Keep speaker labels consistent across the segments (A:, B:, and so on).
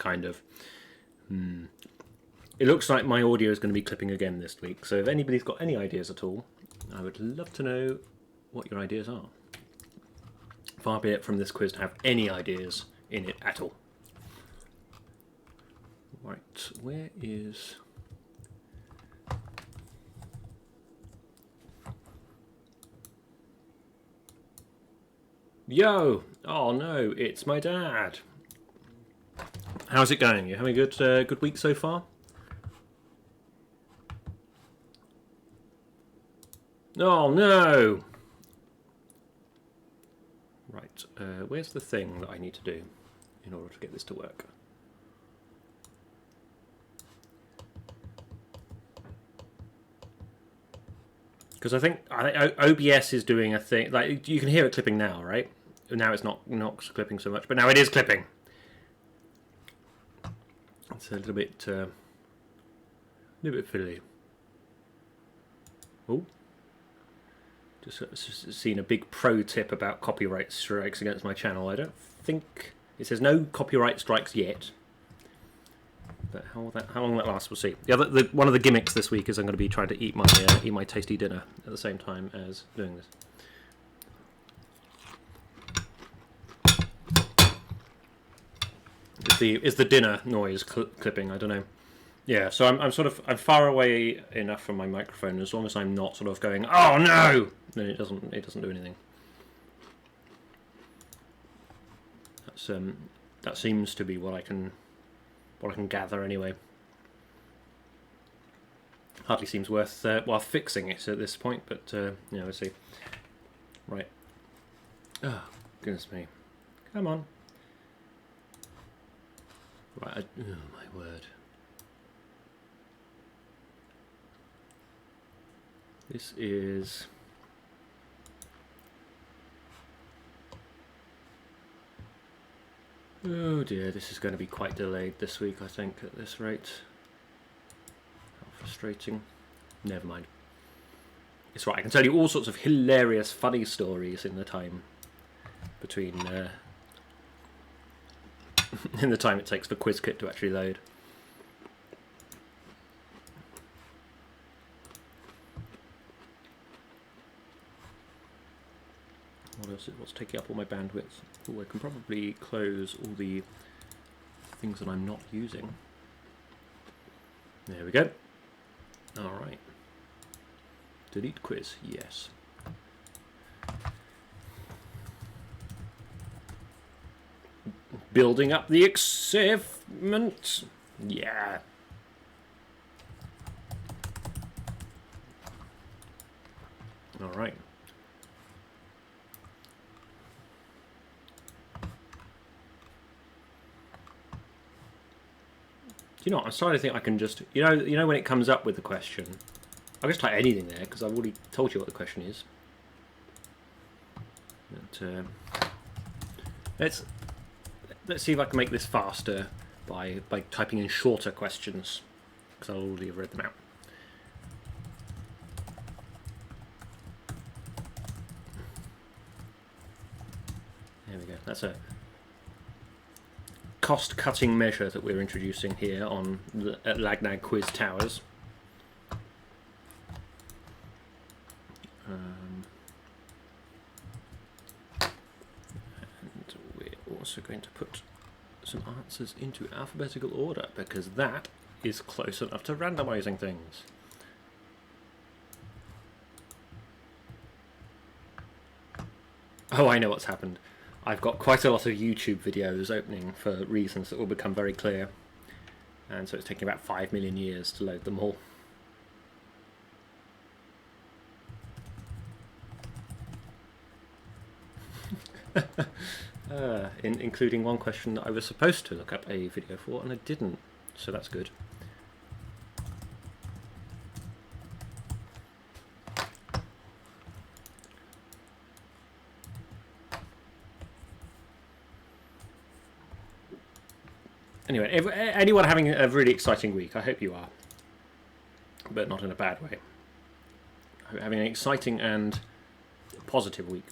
A: kind of. It looks like my audio is going to be clipping again this week, so if anybody's got any ideas at all, I would love to know what your ideas are. Far be it from this quiz to have any ideas in it at all. Right, where is... Yo! Oh no, it's my dad. How's it going? You having a good week so far? Oh no! Right, where's the thing that I need to do in order to get this to work? Because I think OBS is doing a thing, like you can hear it clipping now, right? Now it's not clipping so much, but now it is clipping. It's a little bit fiddly. Oh, just seen a big pro tip about copyright strikes against my channel. I don't think it says no copyright strikes yet, but how long that lasts, we'll see. One of the gimmicks this week is I'm going to be trying to eat my tasty dinner at the same time as doing this. Is the dinner noise clipping? I don't know. Yeah, so I'm far away enough from my microphone. As long as I'm not sort of going, oh no, then it doesn't do anything. That seems to be what I can gather anyway. Hardly seems worth fixing it at this point, but yeah, we'll see. Right. Oh goodness me! Come on. Right. Oh my word. This is... Oh dear, this is going to be quite delayed this week, I think, at this rate. How frustrating. Never mind. It's right, I can tell you all sorts of hilarious, funny stories in the time between... in the time it takes for QuizKit to actually load. What else is what's taking up all my bandwidth? Oh, I can probably close all the things that I'm not using. There we go. Alright. Delete quiz, yes. Building up the excitement. Yeah. Alright. You know what, I'm starting to think I can just, you know when it comes up with the question, I'll just type anything there because I've already told you what the question is. But, let's see if I can make this faster by typing in shorter questions, because I'll already have read them out. There we go. That's a cost-cutting measure that we're introducing here at Lagnag Quiz Towers. And we're also going to put some answers into alphabetical order, because that is close enough to randomizing things. Oh, I know what's happened. I've got quite a lot of YouTube videos opening for reasons that will become very clear, and so it's taking about 5 million years to load them all. Including one question that I was supposed to look up a video for and I didn't, so that's good. Anyway, anyone having a really exciting week? I hope you are, but not in a bad way. Having an exciting and positive week.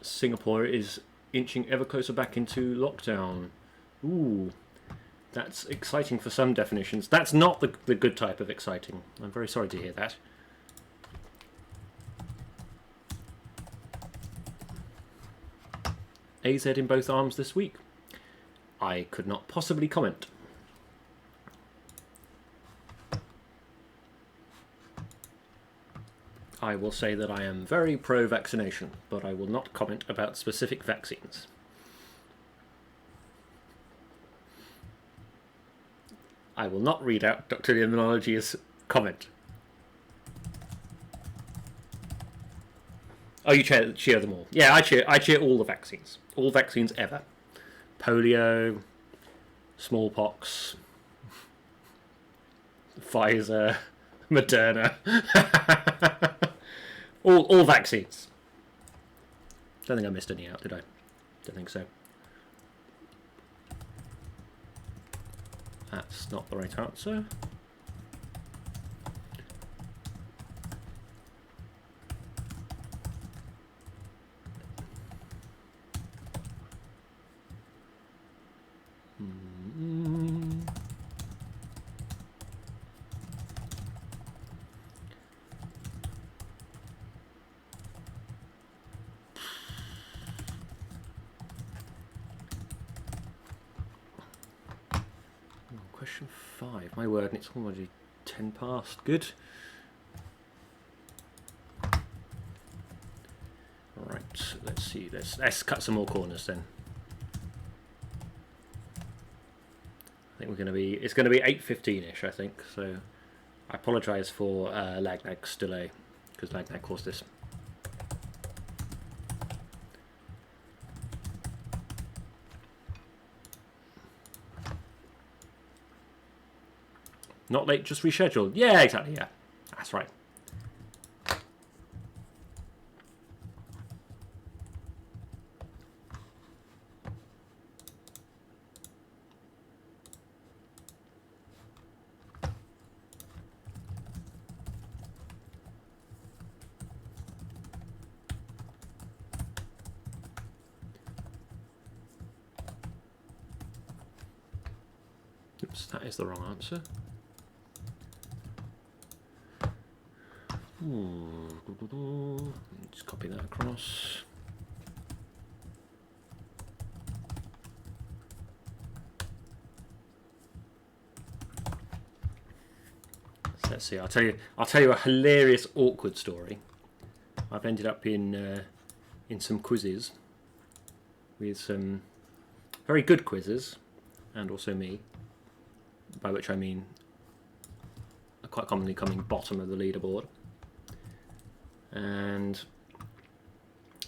A: Singapore is inching ever closer back into lockdown. Ooh, that's exciting for some definitions. That's not the good type of exciting. I'm very sorry to hear that. AZ in both arms this week. I could not possibly comment. I will say that I am very pro-vaccination, but I will not comment about specific vaccines. I will not read out Dr. Immunology's comment. Oh, you cheer them all. Yeah, I cheer all the vaccines. All vaccines ever. Polio, smallpox, Pfizer, Moderna. all vaccines. Don't think I missed any out, did I? Don't think so. That's not the right answer. Question 5. My word, and it's already 10 past. Good. Right, let's see. Let's cut some more corners then. I think it's going to be 8:15ish, I think. So I apologise for Lagnag's delay, because Lagnag caused this. Not late, just rescheduled. Yeah, exactly, yeah. That's right. Oops, that is the wrong answer. Just copy that across. So let's see. I'll tell you a hilarious awkward story. I've ended up in some quizzes with some very good quizzes, and also me. By which I mean quite commonly coming bottom of the leaderboard. And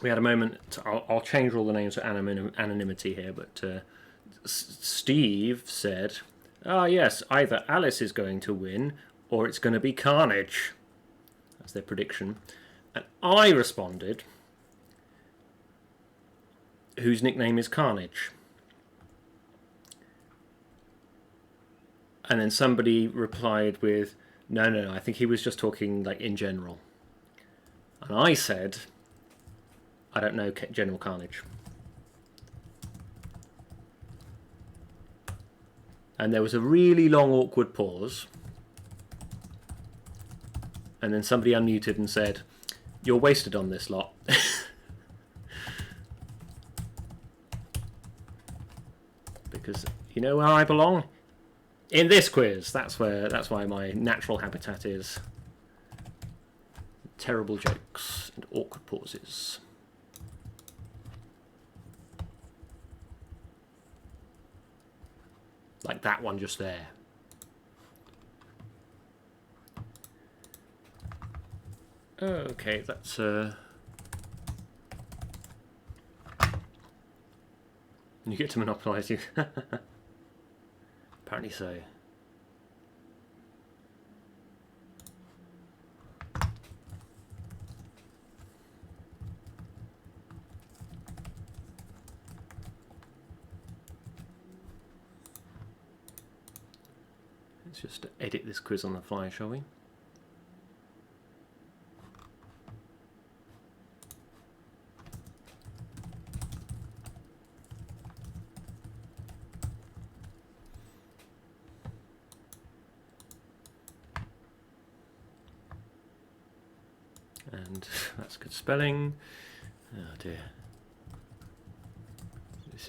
A: we had a moment. I'll change all the names to anonymity here, but Steve said, "Ah, yes, either Alice is going to win or it's going to be Carnage." That's their prediction. And I responded, "Whose nickname is Carnage?" And then somebody replied with, No, I think he was just talking like in general." And I said, "I don't know General Carnage." And there was a really long awkward pause. And then somebody unmuted and said, "You're wasted on this lot." Because you know where I belong? In this quiz. That's why my natural habitat is. Terrible jokes and awkward pauses. Like that one just there. Okay, that's you get to monopolise you. Apparently so. Let's just edit this quiz on the fly, shall we? And that's good spelling. Oh dear.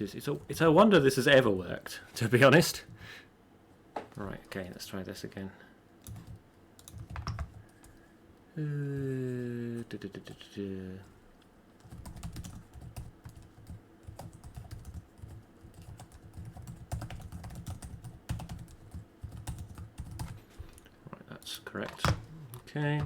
A: It's a wonder this has ever worked, to be honest. Right, okay, let's try this again. Right, that's correct. Okay.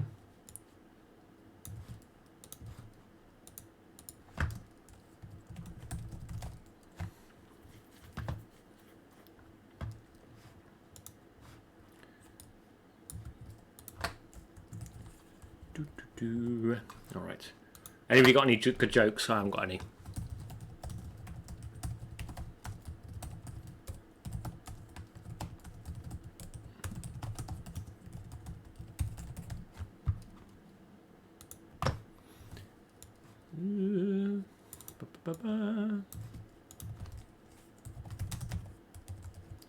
A: All right. Anybody got any good jokes? I haven't got any.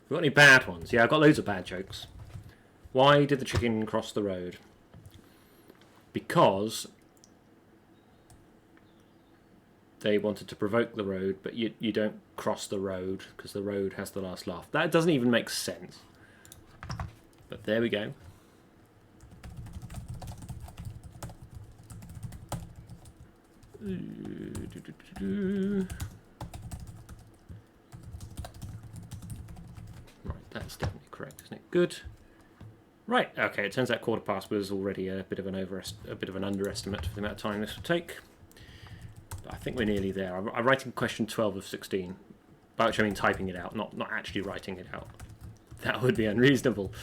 A: Got any bad ones? Yeah, I've got loads of bad jokes. Why did the chicken cross the road? Because they wanted to provoke the road, but you don't cross the road because the road has the last laugh. That doesn't even make sense. But there we go. Right, that's definitely correct, isn't it? Good. Right, okay, it turns out quarter past was already a bit of an underestimate for the amount of time this would take. But I think we're nearly there. I'm writing question 12 of 16, by which I mean typing it out, not actually writing it out. That would be unreasonable.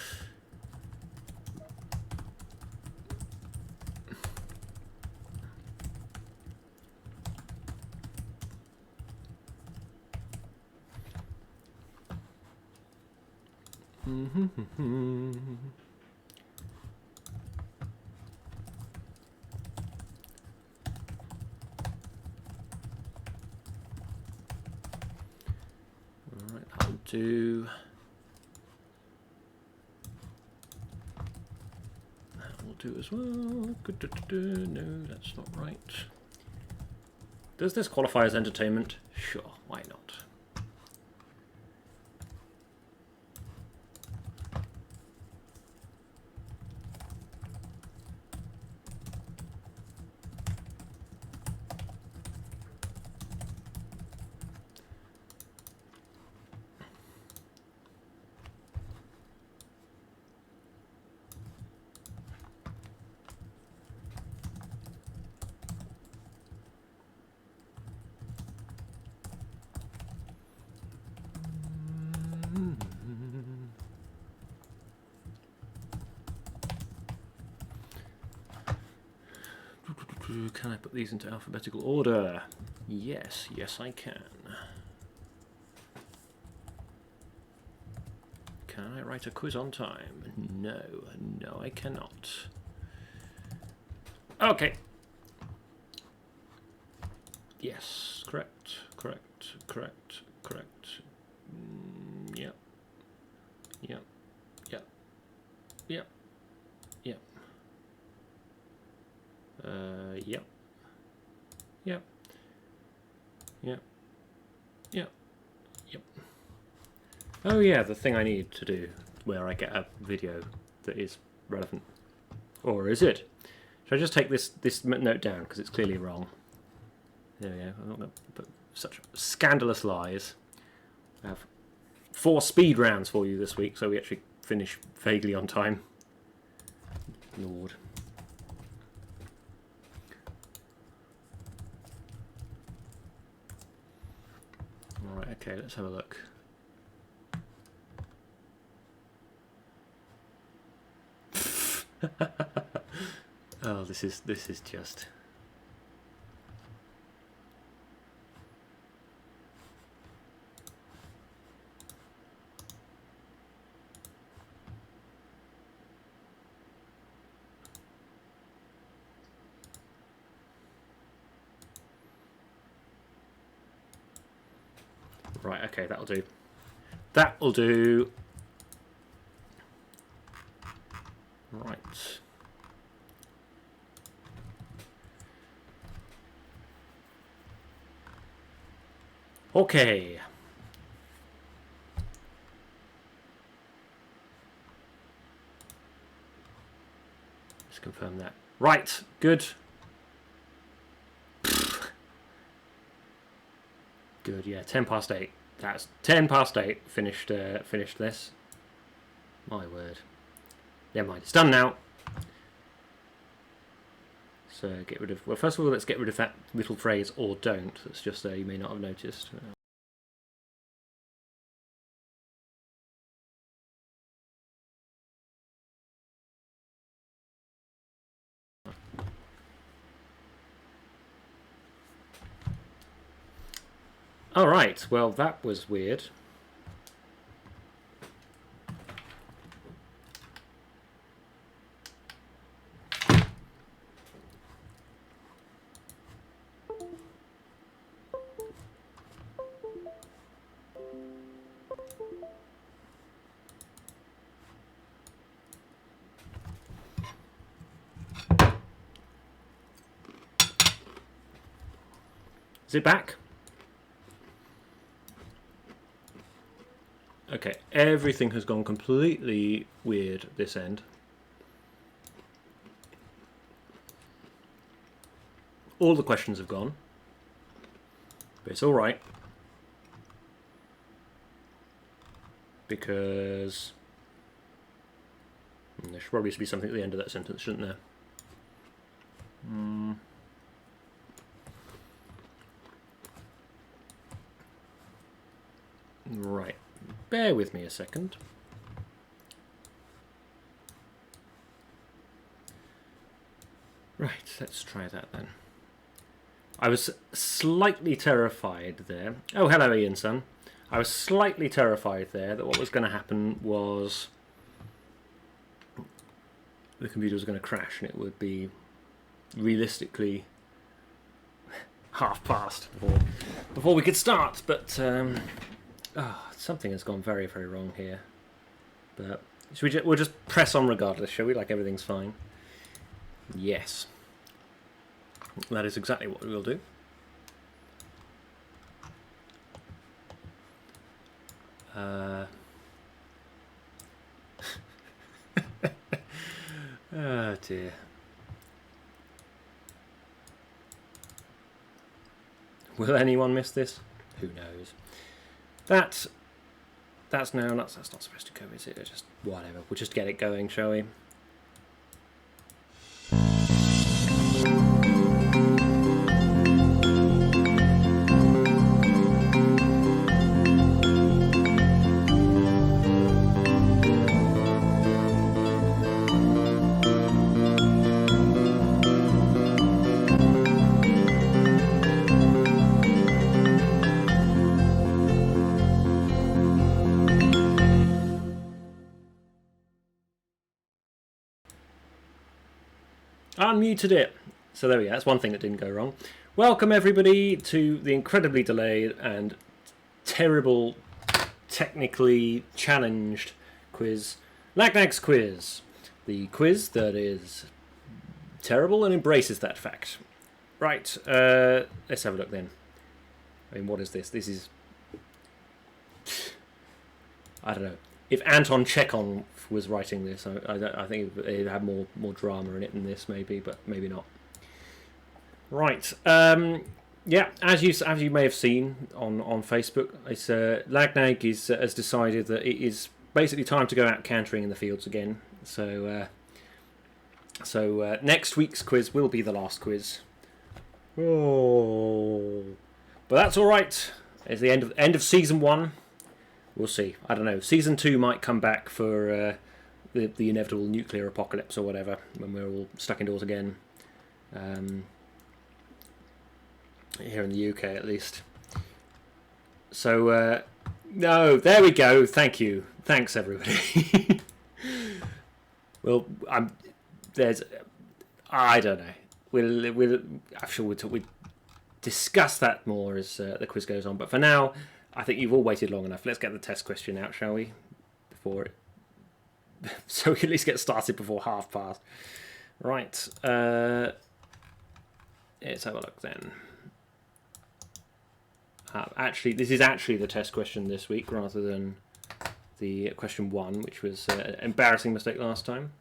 A: Alright, that'll do. That will do as well. No, that's not right. Does this qualify as entertainment? Sure, why not? Can I put these into alphabetical order? Yes, yes I can. Can I write a quiz on time? No, no I cannot. Okay. Yes, correct, correct, correct, correct. Yep. Yep. Yep. Yep. Yep. Yep. Yep. Yep. Yep. Yep. Oh yeah, the thing I need to do where I get a video that is relevant. Or is it? Should I just take this note down because it's clearly wrong? There we go. I'm not going to put such scandalous lies. I have 4 speed rounds for you this week, so we actually finish vaguely on time. Lord. Alright, okay, let's have a look. Oh, this is just... Right, okay, that'll do. That'll do. Right. Okay. Just confirm that. Right, good. Good, yeah, 10 past 8. That's 10 past 8. Finished this. My word. Never mind, it's done now. So get rid of... Well, first of all, let's get rid of that little phrase, or don't. That's just there, you may not have noticed. Alright, well, that was weird. Is it back? Okay, everything has gone completely weird this end. All the questions have gone. But it's alright. Because... there should probably be something at the end of that sentence, shouldn't there? Right. Bear with me a second. Right, let's try that then. I was slightly terrified there. Oh, hello, Ian, son. I was slightly terrified there that what was going to happen was the computer was going to crash and it would be realistically half past before we could start. But something has gone very, very wrong here. But we'll just press on regardless, shall we? Like everything's fine. Yes. That is exactly what we will do. Oh dear. Will anyone miss this? Who knows? That's not supposed to go, is it? Just whatever. We'll just get it going, shall we? Unmuted it. So there we go. That's one thing that didn't go wrong. Welcome everybody to the incredibly delayed and terrible, technically challenged quiz, Lagnag's quiz. The quiz that is terrible and embraces that fact. Right. Let's have a look then. I mean, what is this? This is... I don't know. If Anton Chekhov was writing this, I think it'd have more drama in it than this, maybe, but maybe not. Right. Yeah, as you may have seen on Facebook, it's Lagnag has decided that it is basically time to go out cantering in the fields again. So next week's quiz will be the last quiz. Oh, but that's all right. It's the end of season 1. We'll see. I don't know. Season 2 might come back for the inevitable nuclear apocalypse or whatever, when we're all stuck indoors again. Here in the UK, at least. So, no, there we go. Thank you. Thanks, everybody. Well, I don't know. I'm sure we'll discuss that more as the quiz goes on. But for now, I think you've all waited long enough. Let's get the test question out, shall we? Before it, so we can at least get started before half past. Right. Let's have a look then. Actually, this is actually the test question this week rather than the question 1, which was an embarrassing mistake last time.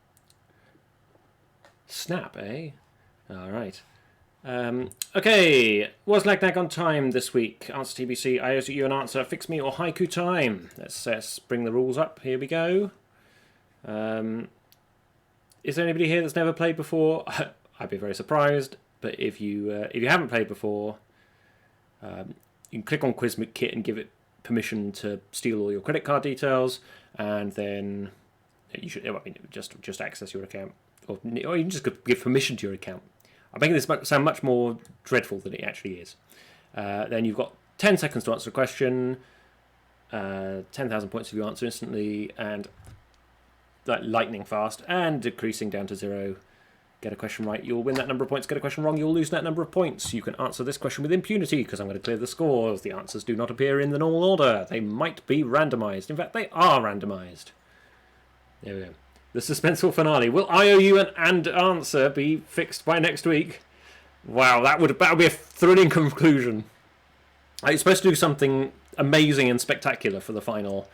A: Snap, eh? All right. Okay. Was Lagnag on time this week? Answer TBC. I owe you an answer. Fix me or haiku time. Let's bring the rules up. Here we go. Is there anybody here that's never played before? I'd be very surprised. But if you haven't played before, you can click on Quiz Kit and give it permission to steal all your credit card details, and then you should just access your account, or you can just give permission to your account. I'm making this sound much more dreadful than it actually is. Then you've got 10 seconds to answer a question, 10,000 points if you answer instantly, and like lightning fast, and decreasing down to 0. Get a question right, you'll win that number of points. Get a question wrong, you'll lose that number of points. You can answer this question with impunity, because I'm going to clear the scores. The answers do not appear in the normal order. They might be randomised. In fact, they are randomised. There we go. The suspenseful finale. Will I owe you an answer be fixed by next week? Wow, that would be a thrilling conclusion. It's supposed to do something amazing and spectacular for the final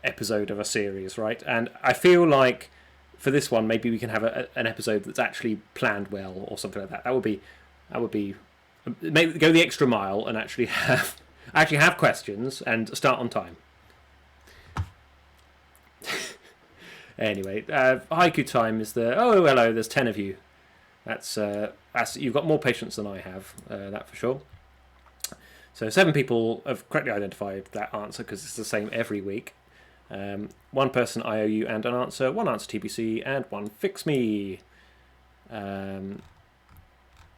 A: episode of a series, right? And I feel like for this one, maybe we can have an episode that's actually planned well or something like that. That would be maybe go the extra mile and actually have questions and start on time. Anyway, haiku time is the hello. There's 10 of you. That's you've got more patience than I have. That for sure. So 7 people have correctly identified that answer because it's the same every week. 1 person I owe you and an answer, 1 answer TBC, and 1 fix me. There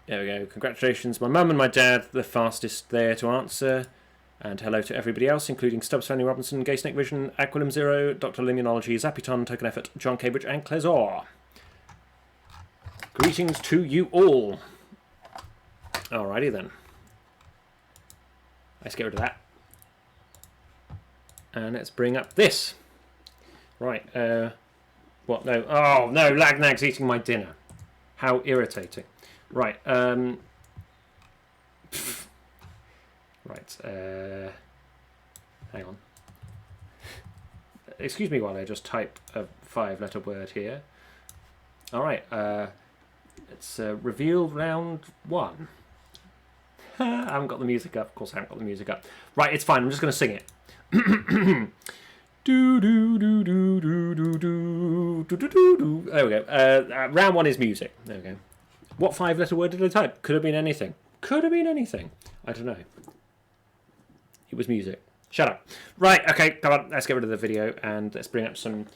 A: we go. Congratulations, my mum and my dad, the fastest there to answer. And hello to everybody else, including Stubbs, Fanny Robinson, Gay Snake Vision, Aquilum Zero, Dr. Limnology, Zapiton, Token Effort, John Cambridge, and Clezor. Greetings to you all. Alrighty then. Let's get rid of that. And let's bring up this. Right, what? No. Oh, no, Lagnag's eating my dinner. How irritating. Right, Right, hang on. Excuse me while I just type a 5-letter word here. Alright, it's reveal round 1. I haven't got the music up. Of course I haven't got the music up. Right, it's fine. I'm just going to sing it. Do do do do do do do do do do. There we go. Round 1 is music. There we go. What 5-letter word did I type? Could have been anything. Could have been anything. I don't know. It was music. Shut up. Right, okay, come on, let's get rid of the video and let's bring up some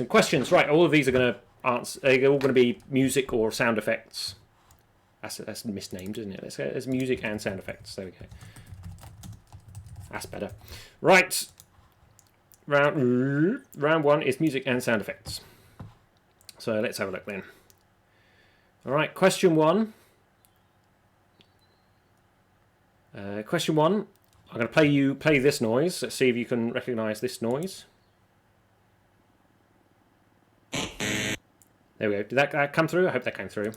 A: questions. Right, all of these are going to answer. They're all going to be music or sound effects. That's misnamed, isn't it? Let's go. There's music and sound effects. There we go. That's better. Right. Round 1 is music and sound effects. So let's have a look then. All right, question 1. Question 1. I'm going to play this noise. Let's see if you can recognise this noise. There we go. Did that come through? I hope that came through.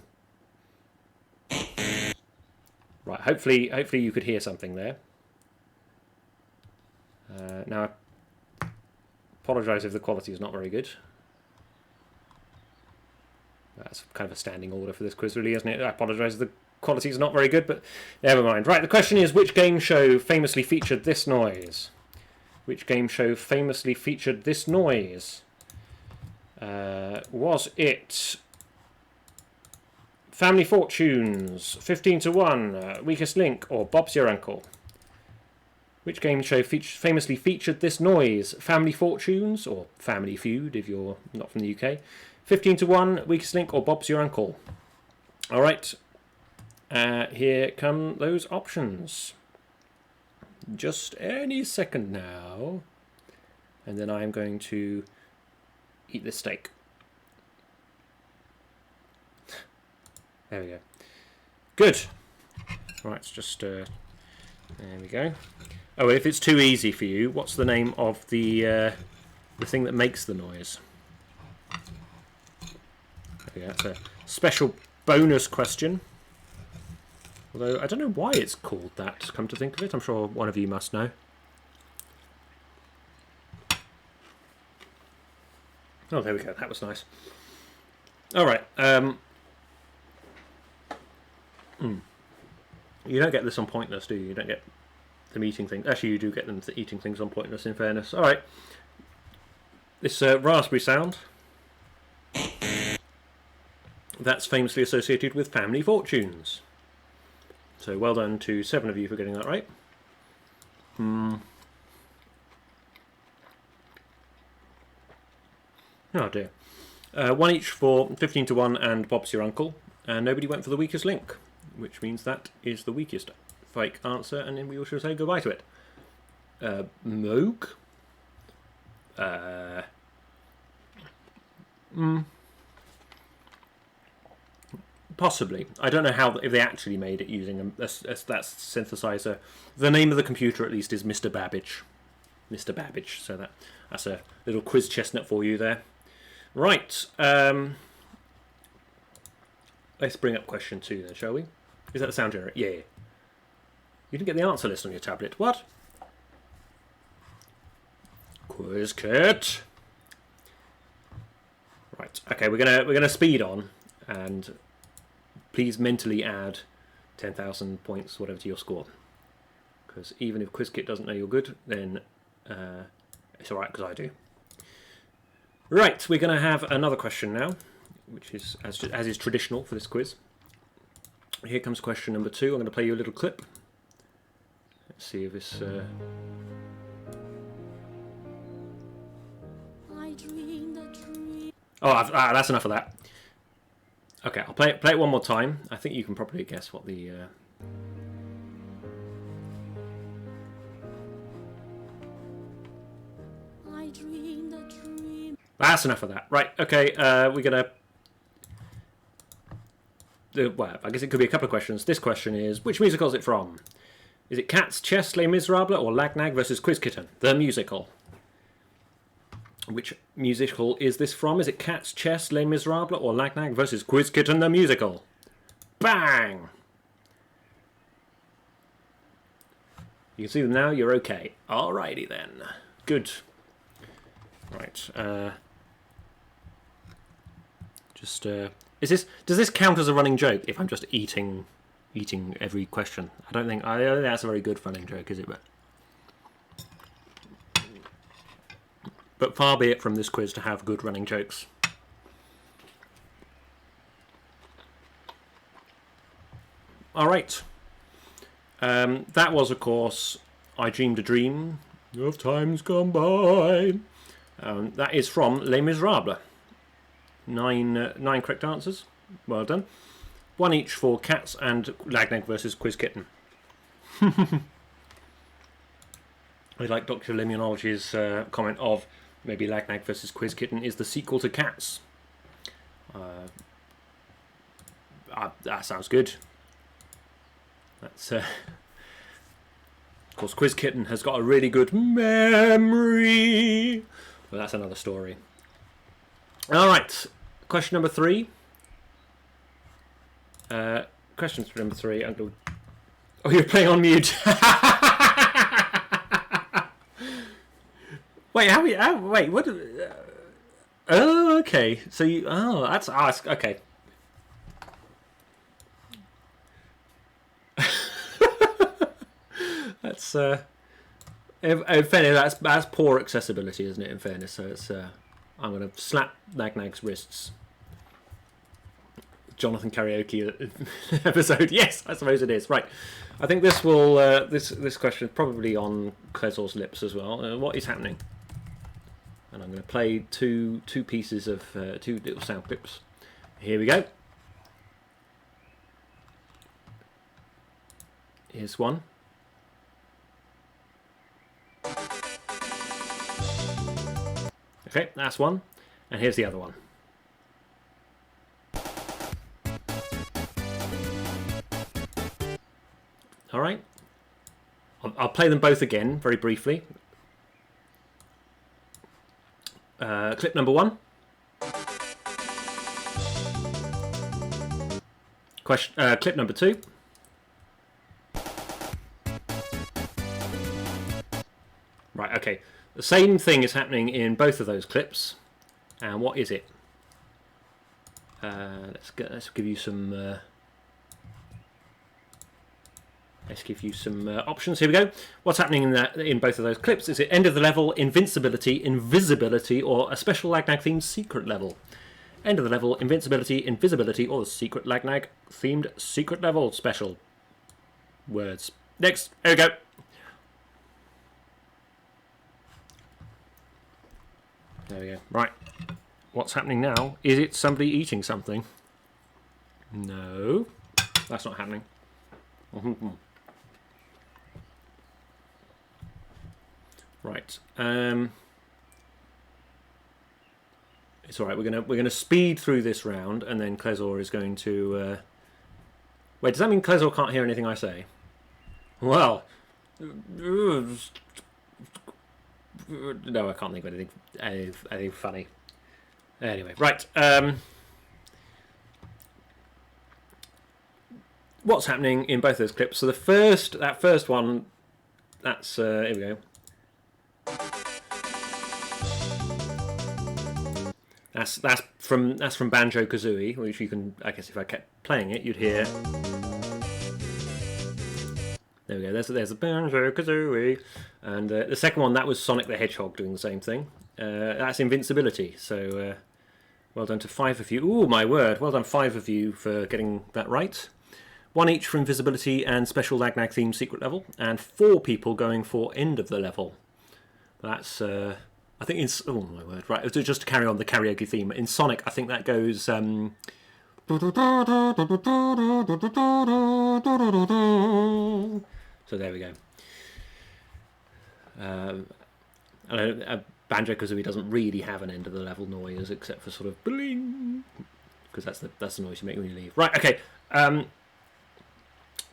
A: Right. Hopefully you could hear something there. Now, I apologise if the quality is not very good. That's kind of a standing order for this quiz, really, isn't it? I apologise if the quality is not very good, but never mind. Right, the question is, which game show famously featured this noise? Which game show famously featured this noise? Was it Family Fortunes, 15 to 1, Weakest Link, or Bob's Your Uncle? Which game show famously featured this noise? Family Fortunes, or Family Feud if you're not from the UK, 15 to 1, Weakest Link, or Bob's Your Uncle? Alright, here come those options. Just any second now. And then I'm going to eat this steak. There we go. Good. Right, it's just... there we go. Oh, if it's too easy for you, what's the name of the thing that makes the noise? Okay, that's a special bonus question. Although I don't know why it's called that, come to think of it. I'm sure one of you must know. Oh, there we go. That was nice. All right. You don't get this on Pointless, do you? You don't get them eating things. Actually, you do get them eating things on Pointless, in fairness. All right. This raspberry sound, that's famously associated with family fortunes. So well done to 7 of you for getting that right. Oh dear. 1 each for 15 to 1 and Bob's your uncle. And nobody went for the weakest link, which means that is the weakest fake answer, and then we all should say goodbye to it. Moog? Possibly. I don't know how if they actually made it using that synthesizer. The name of the computer, at least, is Mr. Babbage. Mr. Babbage. So that's a little quiz chestnut for you there. Right. Let's bring up question 2 then, shall we? Is that the sound generator? Yeah. You didn't get the answer list on your tablet. What? Quiz kit. Right. Okay, we're gonna speed on, and please mentally add 10,000 points, whatever, to your score. Because even if QuizKit doesn't know you're good, then it's alright, because I do. Right, we're going to have another question now, which is, as is traditional for this quiz. Here comes question number 2. I'm going to play you a little clip. Let's see if this...
B: I dreamed a dream.
A: Oh, that's enough of that. Okay, I'll play it one more time. I think you can probably guess what the...
B: I dreamed a dream.
A: That's enough of that. Right, okay, we're going to... Well, I guess it could be a couple of questions. This question is, which musical is it from? Is it Cats, Chess, Les Miserables, or Lagnag versus Quiz Kitten? The musical. Which musical is this from? Is it Cats, Chess, Les Miserables, or Lagnag versus Quiz Kitten the musical? Bang! You can see them now, you're okay. Alrighty then. Good. Right. Does this count as a running joke if I'm just eating every question? I don't think that's a very good running joke, is it? But far be it from this quiz to have good running jokes. All right. That was, of course, I Dreamed a Dream of Times Gone By. That is from Les Miserables. Nine correct answers. Well done. 1 each for Cats and Lagnag versus Quiz Kitten. I like Dr. Lemionology's comment of maybe Lagnag versus Quiz Kitten is the sequel to Cats. That sounds good. That's of course, Quiz Kitten has got a really good memory. Well, that's another story. All right, question number 3. Question number 3. Oh, you're playing on mute. Wait, wait, what? Oh, okay. So you. Oh, that's okay. That's in fairness, that's poor accessibility, isn't it? In fairness, so it's I'm going to slap Lagnag's wrists. Jonathan karaoke episode. Yes, I suppose it is. Right, I think this will this question is probably on Clesor's lips as well. What is happening? And I'm going to play two pieces of 2 little sound clips. Here we go. Here's one. Okay, that's one. And here's the other one. All right. I'll play them both again very briefly. Clip number 1. Clip number 2. Right, okay. The same thing is happening in both of those clips. And what is it? Let's give you some... Let's give you some options. Here we go. What's happening in both of those clips? Is it end of the level, invincibility, invisibility, or a special Lagnag themed secret level? End of the level, invincibility, invisibility, or the secret Lagnag themed secret level special. Words. Next. Here we go. There we go. Right. What's happening now? Is it somebody eating something? No. That's not happening. Right. It's all right. We're gonna speed through this round, and then Clezor is going to. Wait, does that mean Clezor can't hear anything I say? Well, no, I can't think of anything funny. Anyway, right. What's happening in both those clips? So that first one, that's here we go. That's from Banjo-Kazooie, which you can, I guess, if I kept playing it, you'd hear. There we go. There's a Banjo-Kazooie, and the second one, that was Sonic the Hedgehog doing the same thing. That's invincibility. So well done to 5 of you. Ooh, my word! Well done 5 of you for getting that right. 1 each for invisibility and special Lagnag themed secret level, and 4 people going for end of the level. That's I think it's oh my word, right, just to carry on the karaoke theme, in Sonic I think that goes so there we go. Banjo-Kazooie doesn't really have an end of the level noise except for sort of bling, because that's the noise you make when you leave. Right, okay.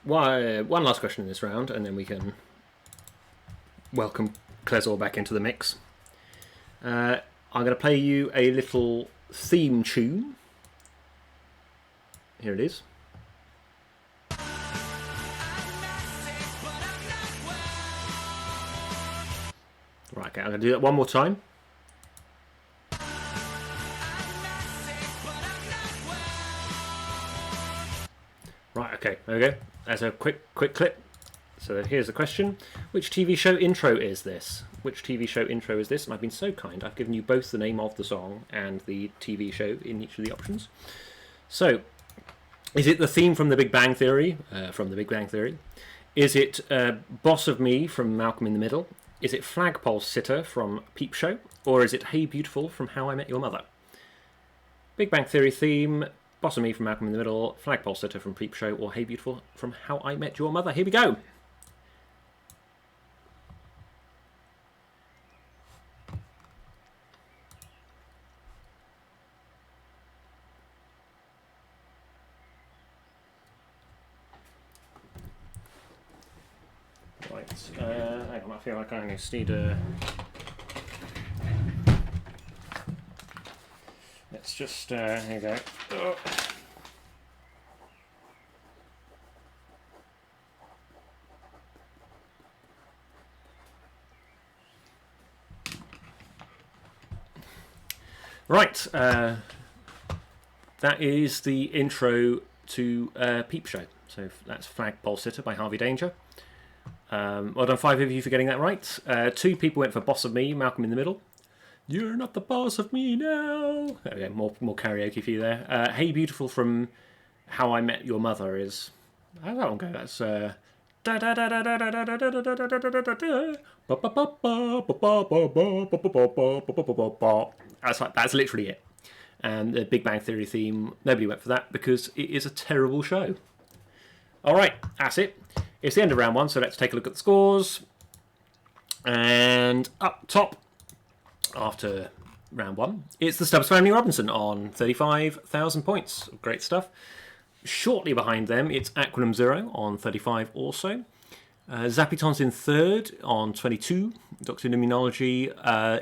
A: One last question in this round, and then we can welcome Clezor back into the mix. I'm going to play you a little theme tune. Here it is. Right, okay, I'm going to do that one more time. Right, okay, there we go. As a quick clip. So here's the question. Which TV show intro is this? Which TV show intro is this? And I've been so kind, I've given you both the name of the song and the TV show in each of the options. So, is it the theme from The Big Bang Theory? Is it Boss of Me from Malcolm in the Middle? Is it Flagpole Sitter from Peep Show? Or is it Hey Beautiful from How I Met Your Mother? Big Bang Theory theme, Boss of Me from Malcolm in the Middle, Flagpole Sitter from Peep Show, or Hey Beautiful from How I Met Your Mother. Here we go. Right, hang on, I feel like I just need a... Let's just, here we go. Oh. Right, that is the intro to Peep Show. So that's Flagpole Sitter by Harvey Danger. Well done 5 of you for getting that right. 2 people went for Boss of Me, Malcolm in the Middle. You're not the boss of me now. There we go, more karaoke for you there. Hey Beautiful from How I Met Your Mother is... How does that one go? That's... That's literally it. And the Big Bang Theory theme, nobody went for that because it is a terrible show. Alright, that's it. It's the end of round 1, so let's take a look at the scores. And up top, after round 1, it's the Stubbs Family Robinson on 35,000 points. Great stuff. Shortly behind them, it's Aquilum Zero on 35 also. Zappiton's in 3rd on 22. Dr. Immunology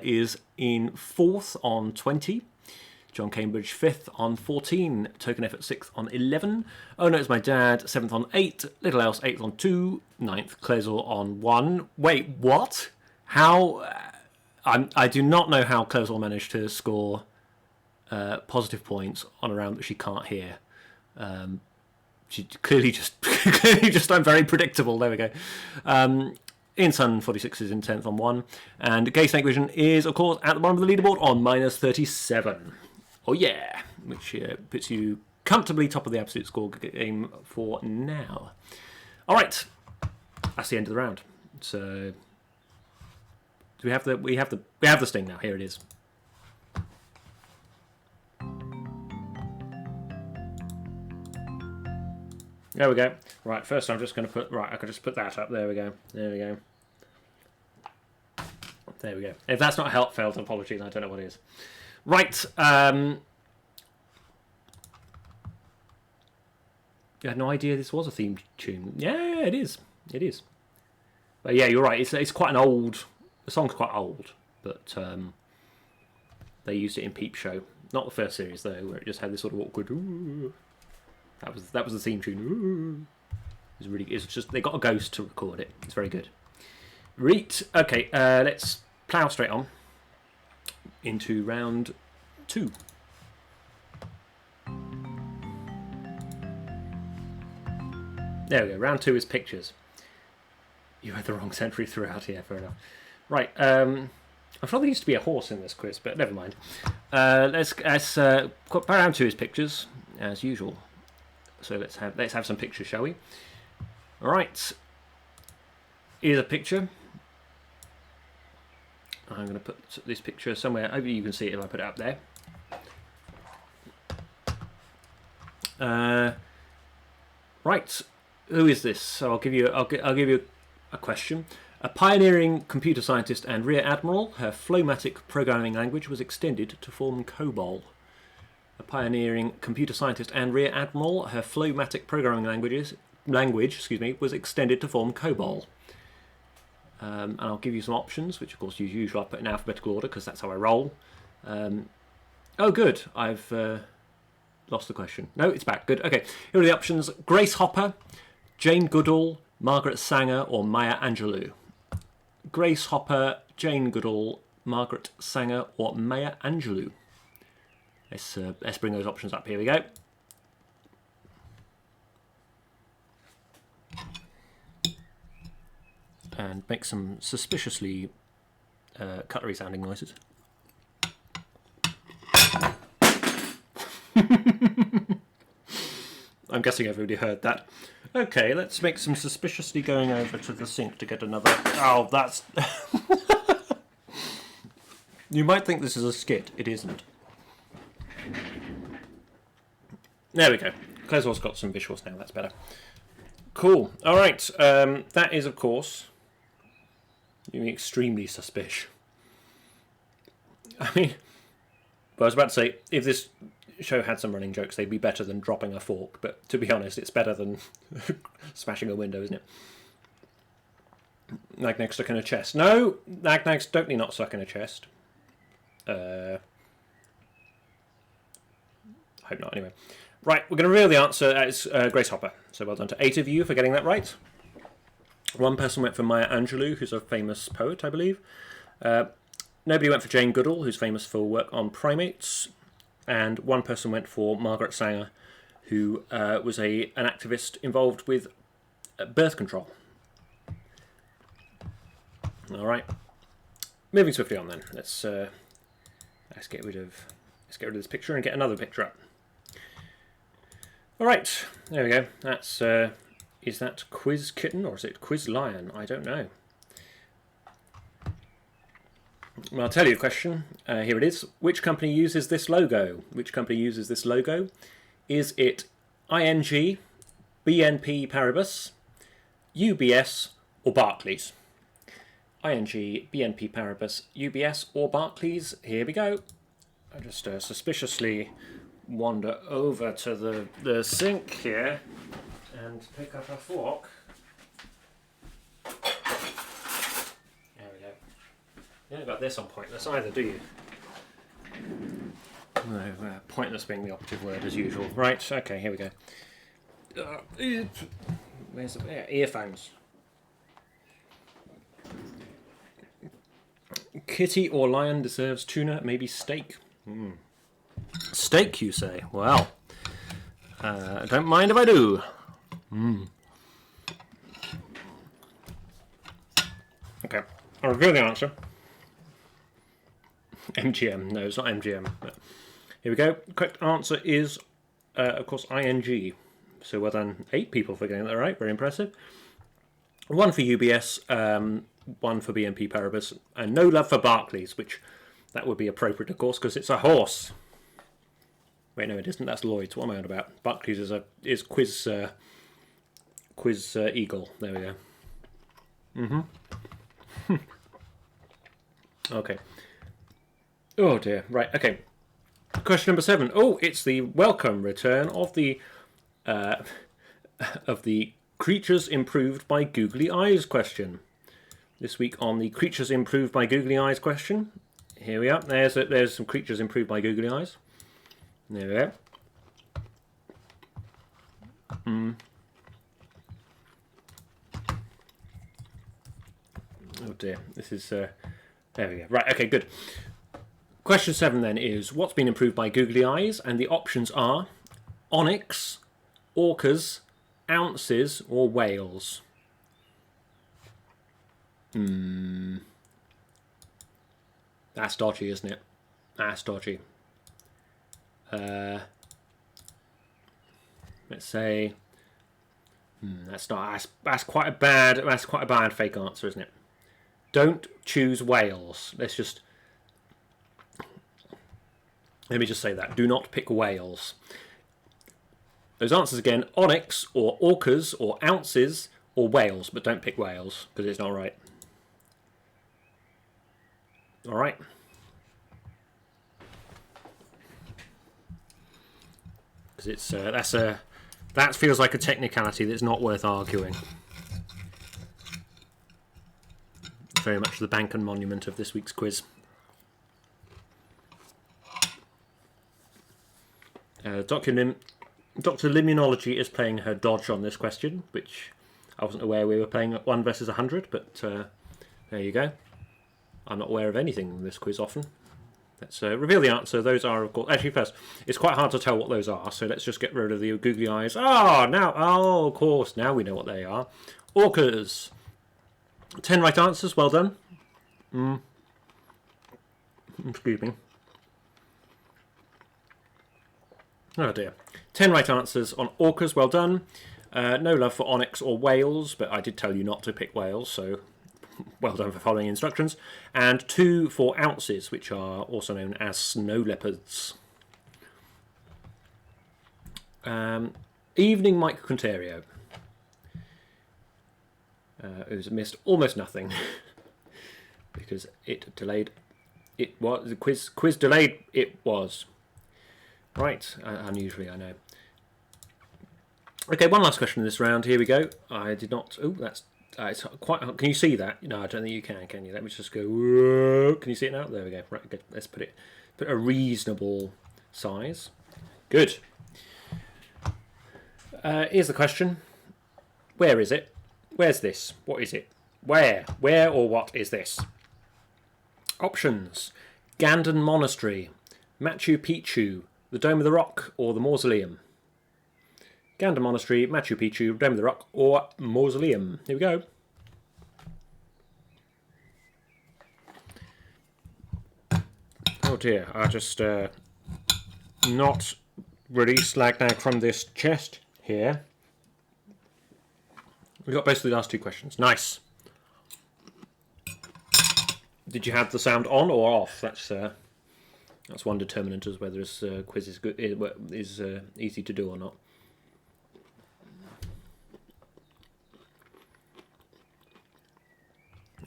A: is in 4th on 20. John Cambridge 5th on 14. Token Effort 6th on 11. Oh no, it's my dad 7th on 8. Little Else 8th on 2. 9th Clezor on 1. Wait, what? How I do not know how Closewell managed to score positive points on a round that she can't hear. She clearly just I'm very predictable. There we go. Ian Sun 46 is in 10th on 1. And Gay Snake Vision is, of course, at the bottom of the leaderboard on minus 37. Oh, yeah. Which puts you comfortably top of the absolute score game for now. All right. That's the end of the round. So do we have the sting now. Here it is. There we go. Right, first I'm just going to put... Right, I can just put that up. There we go. There we go. There we go. If that's not felt, apologies. I don't know what it is. Right. You had no idea this was a theme tune. Yeah, it is. It is. But yeah, you're right. It's quite an old... The song's quite old, but they used it in Peep Show. Not the first series, though, where it just had this sort of awkward... Ooh. That was the theme tune. Ooh. It's just they got a ghost to record it. It's very good. Right. Okay. Let's plough straight on into round 2. There we go. Round 2 is pictures. You had the wrong century throughout. Yeah, fair enough. Right. I thought there used to be a horse in this quiz, but never mind. Let's round 2 is pictures as usual. So let's have some pictures, shall we? All right. Here's a picture. I'm going to put this picture somewhere. Hopefully you can see it if I put it up there. Right. Who is this? So I'll give you a question. A pioneering computer scientist and rear admiral, her Flowmatic programming language was extended to form COBOL. A pioneering computer scientist and rear admiral, her Flowmatic programming language was extended to form COBOL. And I'll give you some options, which of course as usual I put in alphabetical order because that's how I roll. Oh, good. I've lost the question. No, it's back. Good. Okay. Here are the options: Grace Hopper, Jane Goodall, Margaret Sanger, or Maya Angelou. Grace Hopper, Jane Goodall, Margaret Sanger, or Maya Angelou. Let's bring those options up. Here we go. And make some suspiciously cutlery sounding noises. I'm guessing everybody heard that. Okay, let's make some suspiciously going over to the sink to get another... Oh, that's... You might think this is a skit. It isn't. There we go. Closewell's got some visuals now. That's better. Cool. All right. That is, of course, extremely suspicious. I mean, I was about to say, if this show had some running jokes, they'd be better than dropping a fork. But to be honest, it's better than smashing a window, isn't it? Nagnag stuck in a chest. No, Nagnag's totally not stuck in a chest. I hope not, anyway. Right, we're going to reveal the answer as Grace Hopper. So well done to 8 of you for getting that right. One person went for Maya Angelou, who's a famous poet, I believe. Nobody went for Jane Goodall, who's famous for work on primates. And one person went for Margaret Sanger, who was an activist involved with birth control. All right. Moving swiftly on then. Let's get rid of this picture and get another picture up. All right, there we go. That's is that Quiz Kitten or is it Quiz Lion? I don't know. Well, I'll tell you a question. Here it is. Which company uses this logo? Which company uses this logo? Is it ING, BNP Paribas, UBS, or Barclays? ING, BNP Paribas, UBS, or Barclays. Here we go. I just suspiciously wander over to the sink here and pick up a fork. There we go. You haven't got this on pointless either, do you? No, pointless being the operative word as usual. Right, okay, here we go. Where's the earphones? Kitty or lion deserves tuna, maybe steak. Steak, you say? Well, don't mind if I do. Okay, I'll reveal the answer. MGM. No, it's not MGM. But here we go. Correct answer is, of course, ING. So well done, 8 people for getting that right. Very impressive. 1 for UBS, 1 for BNP Paribas, and no love for Barclays, which that would be appropriate, of course, because it's a horse. Wait, no, it isn't. That's Lloyd's. What am I on about? Barclays is Quiz Eagle. There we go. Okay. Oh dear. Right. Okay. Question number 7. Oh, it's the welcome return of the creatures improved by googly eyes question. This week on the creatures improved by googly eyes question. Here we are. There's some creatures improved by googly eyes. There we go. Oh dear. This is there we go. Right. Okay. Good. Question 7 then is, what's been improved by googly eyes? And the options are onyx, orcas, ounces, or whales. That's dodgy, isn't it? That's dodgy. Let's say that's quite a bad fake answer, isn't it? Don't choose whales. Let me just say that. Do not pick whales. Those answers again, onyx or orcas or ounces or whales, but don't pick whales because it's not right. All right. Because it's that feels like a technicality that's not worth arguing. Very much the bank and monument of this week's quiz. Dr. Limnology is playing her dodge on this question, which I wasn't aware we were playing at 1 versus 100, but there you go. I'm not aware of anything in this quiz often. Let's reveal the answer. Those are, of course... Actually, first, it's quite hard to tell what those are, so let's just get rid of the googly eyes. Of course, now we know what they are. Orcas. 10 right answers, well done. Excuse me. Oh dear. 10 right answers on orcas, well done. No love for onyx or whales, but I did tell you not to pick whales, so well done for following instructions. And 2 for ounces, which are also known as snow leopards. Evening Mike Quinterio. Who's missed almost nothing because it delayed. It was the quiz delayed. It was right. Unusually, I know. Okay, one last question in this round. Here we go. I did not. Oh, that's it's quite. Can you see that? No, I don't think you can. Can you? Let me just go. Whoa. Can you see it now? There we go. Right. Good. Let's put a reasonable size. Good. Here's the question. Where is it? Where's this? What is it? Where or what is this? Options. Ganden Monastery, Machu Picchu, the Dome of the Rock, or the Mausoleum. Ganden Monastery, Machu Picchu, Dome of the Rock, or Mausoleum. Here we go. Oh dear, I just not release Lagnag from this chest here. We got basically the last 2 questions. Nice. Did you have the sound on or off? That's one determinant as whether this quiz is good, is easy to do or not.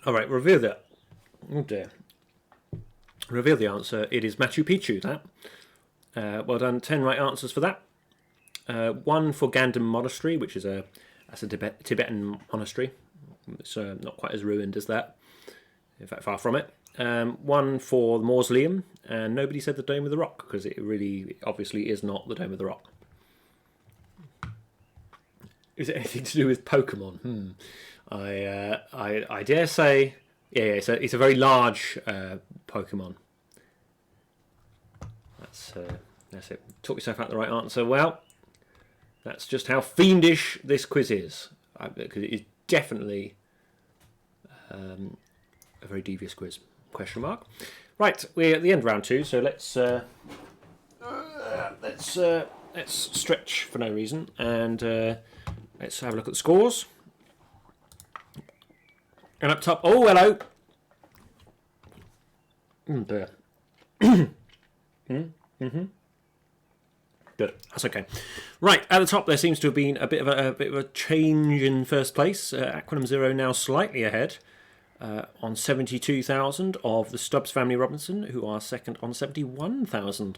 A: All right, reveal that. Oh dear. Reveal the answer. It is Machu Picchu. That. Well done. 10 right answers for that. 1 for Ganden Monastery, which is that's a Tibetan monastery. It's not quite as ruined as that. In fact, far from it. 1 for the Mausoleum, and nobody said the Dome of the Rock, because it really obviously is not the Dome of the Rock. Is it anything to do with Pokemon? I dare say Yeah, it's a very large Pokemon. That's it. Talk yourself out the right answer. Well, that's just how fiendish this quiz is. Because it is definitely a very devious quiz. Question mark. Right, we're at the end of round 2, so let's stretch for no reason and let's have a look at the scores. And up top, oh hello. Dear. Good. That's okay. Right at the top, there seems to have been a bit of a change in first place. Aquanum Zero now slightly ahead on 72,000 of the Stubbs Family Robinson, who are second on 71,000.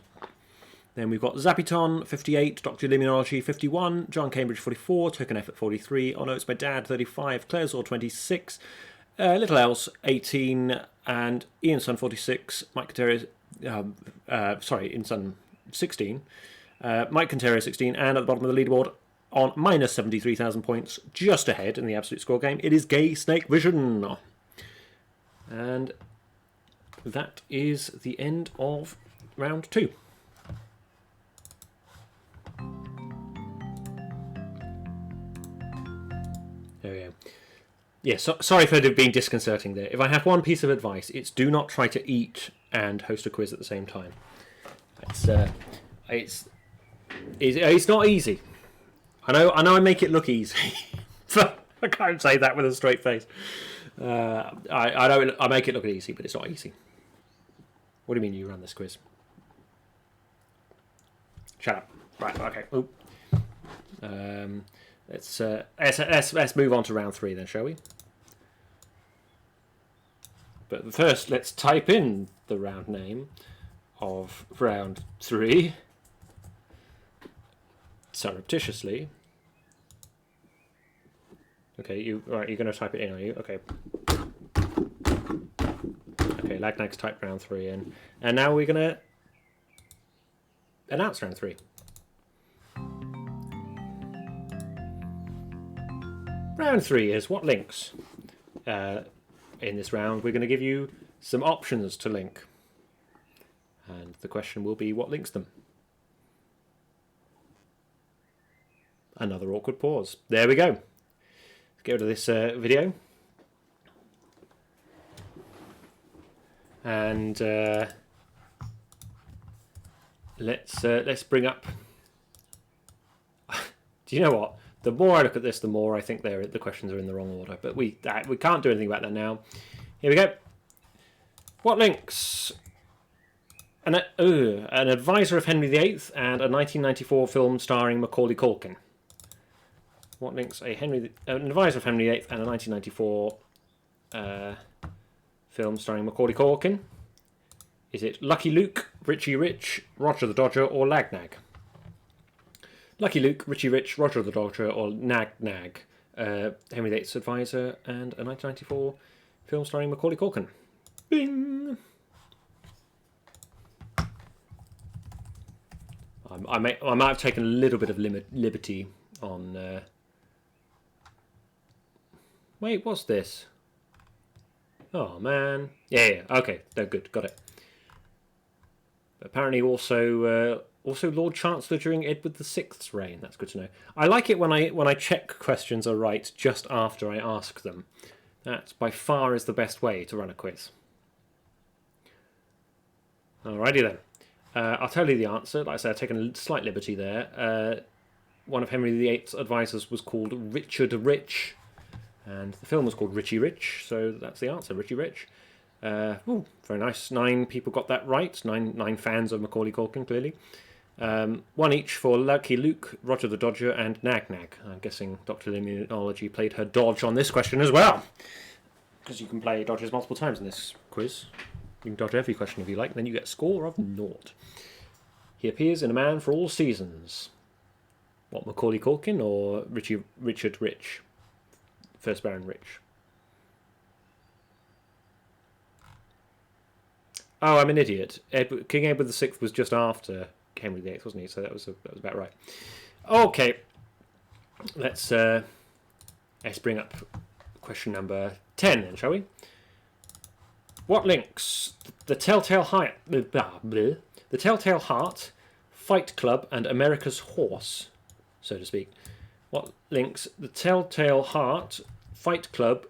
A: Then we've got Zapiton 58, Dr. Illuminology 51, John Cambridge 44, Token Effort 43, Oh No It's My Dad 35, Claire's 26, Little Else 18, and Ian Sun 46, Mike Contero, Ian Sun 16, Mike Contero 16, and at the bottom of the leaderboard on minus 73,000 points, just ahead in the absolute score game, it is Gay Snake Vision. And that is the end of round 2. There we go. Yeah, sorry for it being disconcerting there. If I have one piece of advice, it's do not try to eat and host a quiz at the same time. It's not easy. I know I make it look easy, but I can't say that with a straight face. I make it look easy, but it's not easy. What do you mean you run this quiz? Shut up. Right. Okay. Oop. Let's move on to round 3 then, shall we? But first, let's type in the round name of round 3 surreptitiously. Okay, you're going to type it in, are you? Okay. Okay, Lagnag's typed round 3 in, and now we're going to announce round 3. Round 3 is what links. In this round, we're going to give you some options to link. And the question will be, what links them? Another awkward pause. There we go. Let's get rid of this video. And let's bring up... Do you know what? The more I look at this, the more I think the questions are in the wrong order. But we can't do anything about that now. Here we go. What links? An advisor of Henry VIII and a 1994 film starring Macaulay Caulkin. What links an advisor of Henry VIII and a 1994 film starring Macaulay Caulkin? Is it Lucky Luke, Richie Rich, Roger the Dodger, or Lagnag? Lucky Luke, Richie Rich, Roger the Dodger, or Nag Nag. Henry VIII's advisor and a 1994 film starring Macaulay Caulkin. Bing! I might have taken a little bit of liberty on... Wait, what's this? Oh, man. Yeah, okay. No, good. Got it. Apparently also Lord Chancellor during Edward VI's reign. That's good to know. I like it when I check questions are right just after I ask them. That by far is the best way to run a quiz. Alrighty then. I'll tell you the answer. Like I said, I've taken a slight liberty there. One of Henry VIII's advisors was called Richard Rich, and the film was called Richie Rich, so that's the answer, Richie Rich. Very nice. 9 people got that right. 9 fans of Macaulay Caulkin, clearly. 1 each for Lucky Luke, Roger the Dodger, and Nag Nag. I'm guessing Dr. Immunology played her dodge on this question as well, because you can play dodges multiple times in this quiz. You can dodge every question if you like, then you get a score of 0. He appears in A Man for All Seasons. What, Macaulay Caulkin or Richard Rich? First Baron Rich. Oh, I'm an idiot. King Edward VI was just after Henry VIII, wasn't he? So that was about right. Okay, let's bring up question number 10 then, shall we? What links the Telltale Heart, Fight Club, and America's Horse, so to speak? What links the Telltale Heart, Fight Club,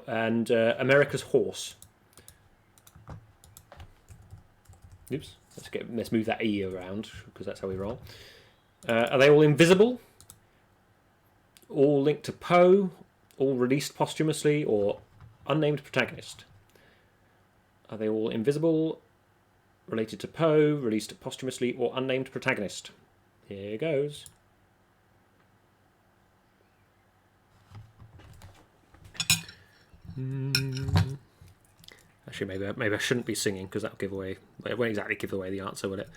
A: and America's Horse? Oops. Let's move that E around because that's how we roll. Are they all invisible? All linked to Poe? All released posthumously, or unnamed protagonist? Are they all invisible, related to Poe, released posthumously, or unnamed protagonist? Here goes. Actually, maybe I shouldn't be singing because that'll give away. It won't exactly give away the answer, will it?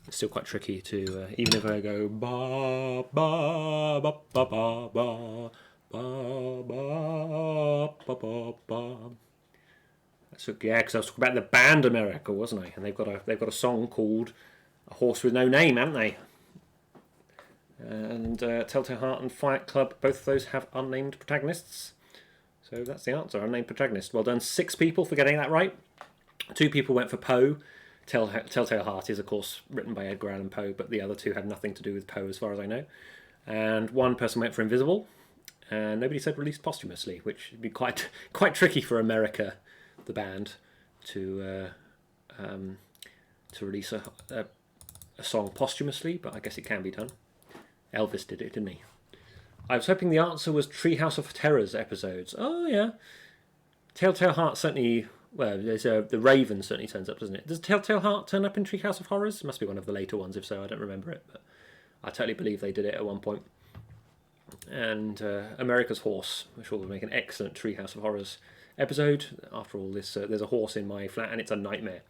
A: It's still quite tricky to even if I go ba ba ba ba ba ba ba ba ba ba ba. So yeah, because I was talking about the band America, wasn't I? And they've got a song called "A Horse with No Name," haven't they? And Telltale Heart and Fight Club, both of those have unnamed protagonists. So that's the answer, unnamed protagonist. Well done, 6 people for getting that right. 2 people went for Poe. Telltale Heart is, of course, written by Edgar Allan Poe, but the other 2 had nothing to do with Poe, as far as I know. And 1 person went for Invisible, and nobody said released posthumously, which would be quite tricky for America, the band, to release a song posthumously, but I guess it can be done. Elvis did it, didn't he? I was hoping the answer was Treehouse of Terrors episodes. Oh, yeah. Telltale Heart certainly... Well, the Raven certainly turns up, doesn't it? Does Telltale Heart turn up in Treehouse of Horrors? It must be one of the later ones, if so. I don't remember it, but I totally believe they did it at one point. And America's Horse, which will make an excellent Treehouse of Horrors episode. After all this, there's a horse in my flat, and it's a nightmare.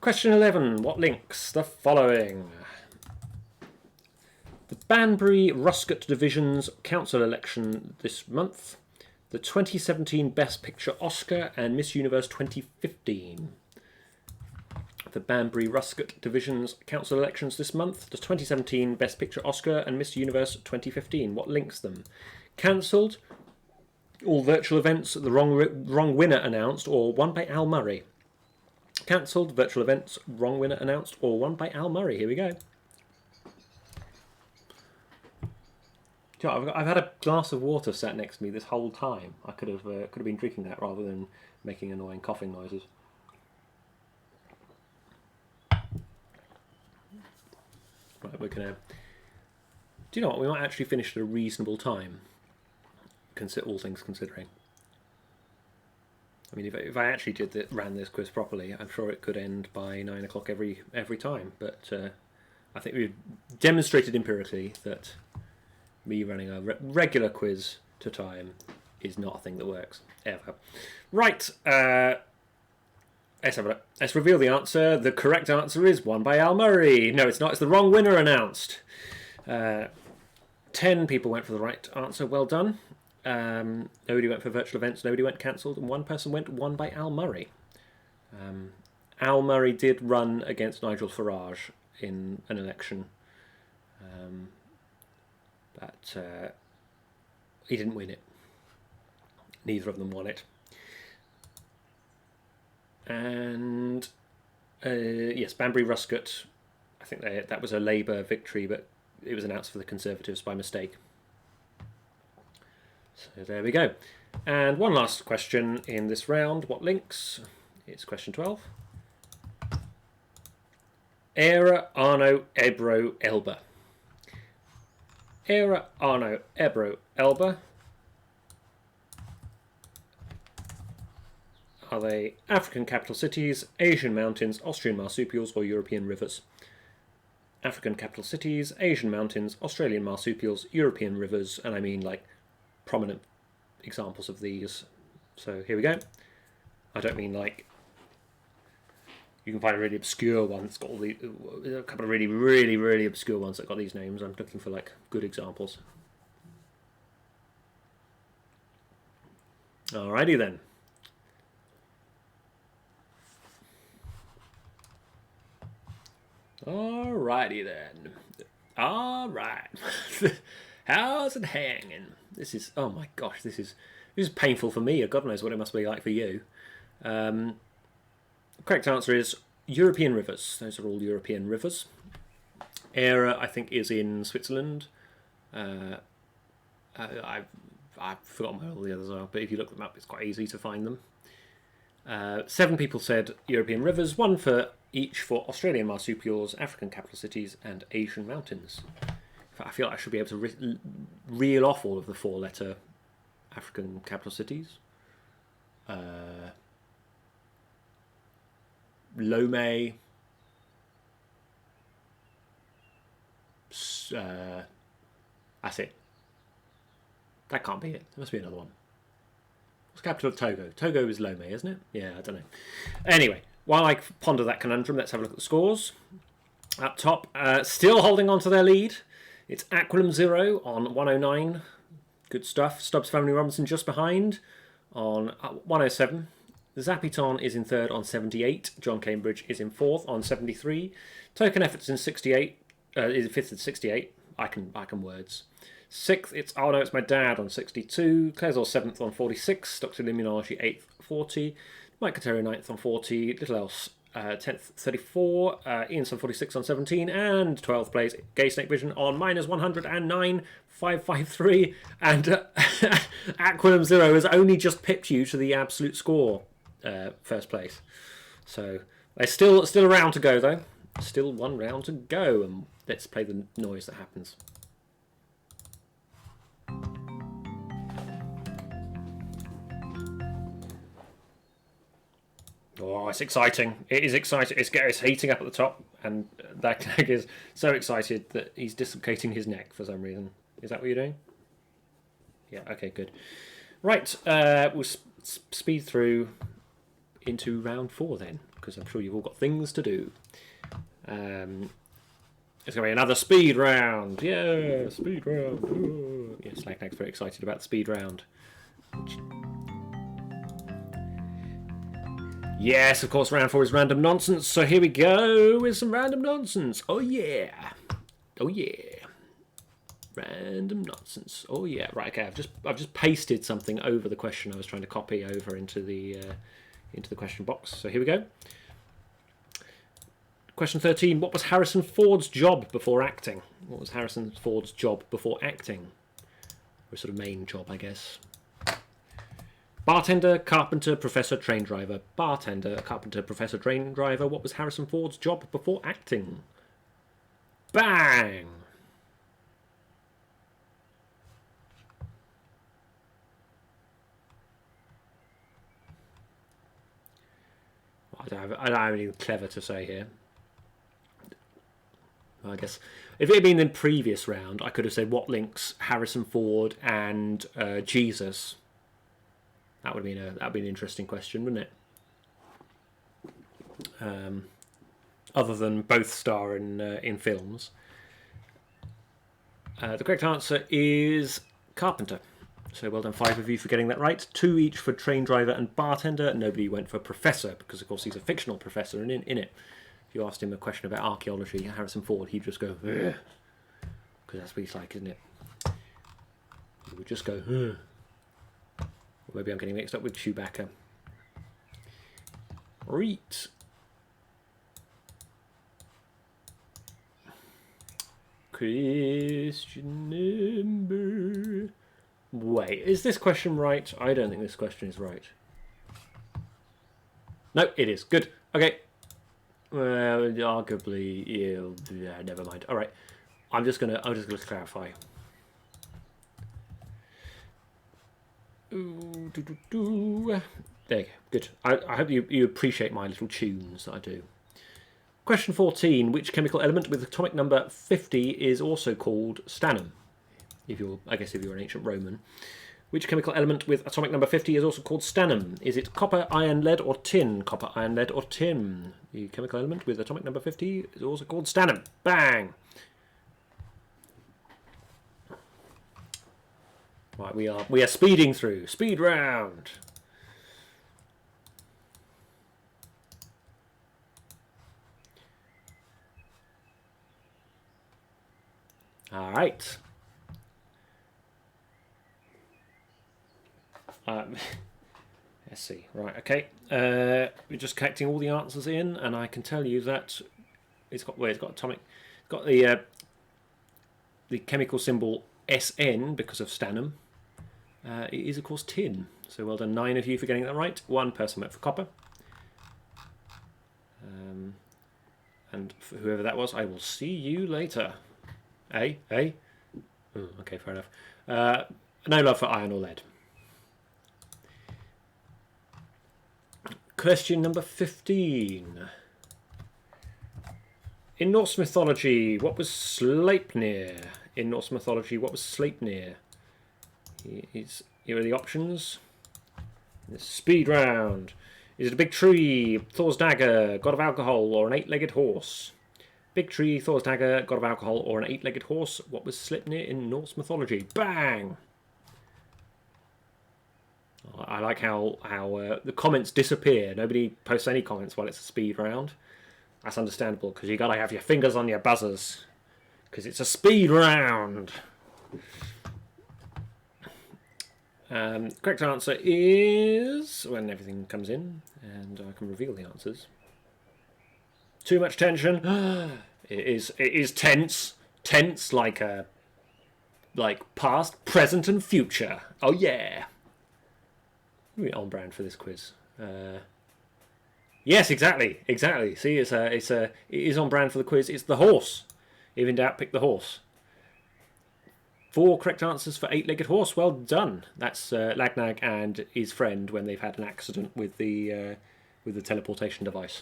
A: Question 11. What links the following? The Banbury Ruscote Division's council election this month. The 2017 Best Picture Oscar and Miss Universe 2015. The Banbury Ruscote Division's council elections this month. The 2017 Best Picture Oscar and Miss Universe 2015. What links them? Cancelled. All virtual events. The wrong winner announced or won by Al Murray. Cancelled. Virtual events. Wrong winner announced or won by Al Murray. Here we go. I've had a glass of water sat next to me this whole time. I could have been drinking that rather than making annoying coughing noises. Right, we're gonna. Do you know what? We might actually finish at a reasonable time. All things considering. I mean, if I actually ran this quiz properly, I'm sure it could end by 9 o'clock every time. But I think we've demonstrated empirically that me running a regular quiz to time is not a thing that works, ever. Right, let's have a look. Let's reveal the answer. The correct answer is won by Al Murray. No, it's not. It's the wrong winner announced. 10 people went for the right answer. Well done. Nobody went for virtual events. Nobody went cancelled. And 1 person went won by Al Murray. Al Murray did run against Nigel Farage in an election. But he didn't win it. Neither of them won it. And yes, Banbury Ruscote, I think that was a Labour victory, but it was announced for the Conservatives by mistake. So there we go. And one last question in this round. What links? It's question 12. Aare, Arno, Ebro, Elbe. Aare, Arno, Ebro, Elbe. Are they African capital cities, Asian mountains, Austrian marsupials, or European rivers? African capital cities, Asian mountains, Australian marsupials, European rivers, and I mean like prominent examples of these. So here we go. I don't mean like you can find a really obscure one that's got all the a couple of really, really, really obscure ones that got these names. I'm looking for like good examples. Alrighty then. Alrighty then. Alright. How's it hanging? This is, oh my gosh, this is This is painful for me. God knows what it must be like for you. The correct answer is European rivers. Those are all European rivers. Aare, I think, is in Switzerland. I've forgotten where all the others are, but if you look them up, it's quite easy to find them. 7 people said European rivers, 1 for each for Australian marsupials, African capital cities, and Asian mountains. In fact, I feel like I should be able to reel off all of the 4-letter African capital cities. Lomé. That's it. That can't be it. There must be another one. What's the capital of Togo? Togo is Lomé, isn't it? Yeah, I don't know. Anyway, while I ponder that conundrum, let's have a look at the scores. Up top, still holding on to their lead. It's Aquilum 0 on 109. Good stuff. Stubbs Family Robinson just behind on 107. Zappiton is in 3rd on 78. John Cambridge is in 4th on 73. Token Efforts in 68. Is 5th at 68. I can words. 6th, it's Arno, it's my dad on 62. Claire's 7th on 46. Dr. Immunology 8th, 40. Mike Katero 9th on 40. Little Else 10th, 34. Ian's on 46 on 17. And 12th place, Gay Snake Vision on -109, 553. And Aquilum 0 has only just pipped you to the absolute score, first place. So there's still a round to go, though. Still 1 round to go. And let's play the noise that happens. Oh, it's exciting. It is exciting. It's heating up at the top, and that guy is so excited that he's dislocating his neck for some reason. Is that what you're doing? Yeah, okay, good. Right, we'll speed through into round 4 then, because I'm sure you've all got things to do. It's going to be another speed round. Yeah, speed round. Ooh. Yeah, Slackneck's very excited about the speed round. Yes, of course, round 4 is random nonsense. So here we go with some random nonsense. Oh yeah, oh yeah, random nonsense. Oh yeah. Right. Okay. I've just pasted something over the question I was trying to copy over into the question box. So here we go. Question 13. What was Harrison Ford's job before acting? What was Harrison Ford's job before acting? Or sort of main job, I guess. Bartender, carpenter, professor, train driver. Bartender, carpenter, professor, train driver. What was Harrison Ford's job before acting? Bang! I don't have anything clever to say here. I guess if it had been in the previous round, I could have said what links Harrison Ford and Jesus. That would have been an interesting question, wouldn't it? Other than both star in films. The correct answer is carpenter. So well done, 5 of you for getting that right. 2 each for train driver and bartender. Nobody went for professor because, of course, he's a fictional professor in it. If you asked him a question about archaeology, Harrison Ford, he'd just go, because that's what he's like, isn't it? He would just go, Or maybe I'm getting mixed up with Chewbacca. Right. Question number... Wait, is this question right? I don't think this question is right. No, it is. Good. Okay. Well, arguably, yeah, never mind. All right. I'm just gonna clarify. There you go. Good. I hope you appreciate my little tunes that I do. Question 14. Which chemical element with atomic number 50 is also called stannum? If you're an ancient Roman. Which chemical element with atomic number 50 is also called stannum? Is it copper, iron, lead, or tin? Copper, iron, lead, or tin? The chemical element with atomic number 50 is also called stannum. Bang! Right, we are speeding through. Speed round. All right. Um, let's see. Right, okay. We're just collecting all the answers in, and I can tell you that it's got atomic. It's got the chemical symbol SN because of Stannum. It is, of course, tin. So well done, 9 of you for getting that right. 1 person went for copper. And for whoever that was, I will see you later. Eh? Oh, okay, fair enough. No love for iron or lead. Question number 15. In Norse mythology, what was Sleipnir? In Norse mythology, what was Sleipnir? Here are the options. The speed round. Is it a big tree, Thor's dagger, god of alcohol, or an 8-legged horse? Big tree, Thor's dagger, god of alcohol, or an 8-legged horse? What was Sleipnir in Norse mythology? Bang! I like how the comments disappear. Nobody posts any comments while it's a speed round. That's understandable, because you got to have your fingers on your buzzers. Because it's a speed round. Correct answer is when everything comes in, and I can reveal the answers. Too much tension. It is tense. Tense like past, present, and future. Oh yeah. Really on brand for this quiz. Yes, exactly. See, it is on brand for the quiz. It's the horse. If in doubt, pick the horse. 4 correct answers for 8-legged horse. Well done. That's Lagnag and his friend when they've had an accident with the teleportation device.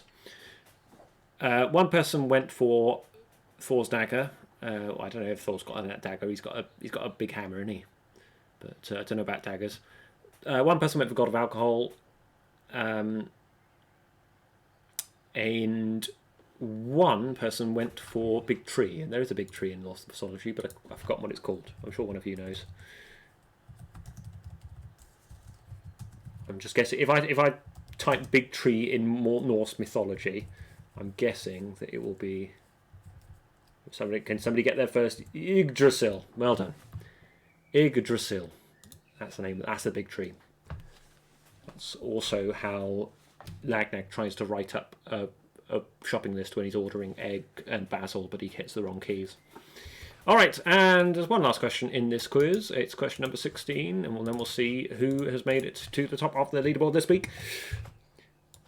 A: 1 person went for Thor's dagger. I don't know if Thor's got a dagger. He's got a big hammer, isn't he? But I don't know about daggers. 1 person went for god of alcohol. And 1 person went for big tree, and there is a big tree in Norse mythology, but I've forgotten what it's called. I'm sure one of you knows. I'm just guessing. If I type big tree in more Norse mythology, I'm guessing that it will be. Can somebody get there first? Yggdrasil. Well done. Yggdrasil. That's the name. That's the big tree. That's also how Lagnag tries to write up a shopping list when he's ordering egg and basil, but he hits the wrong keys. All right, and there's one last question in this quiz. It's question number 16, and then we'll see who has made it to the top of the leaderboard this week.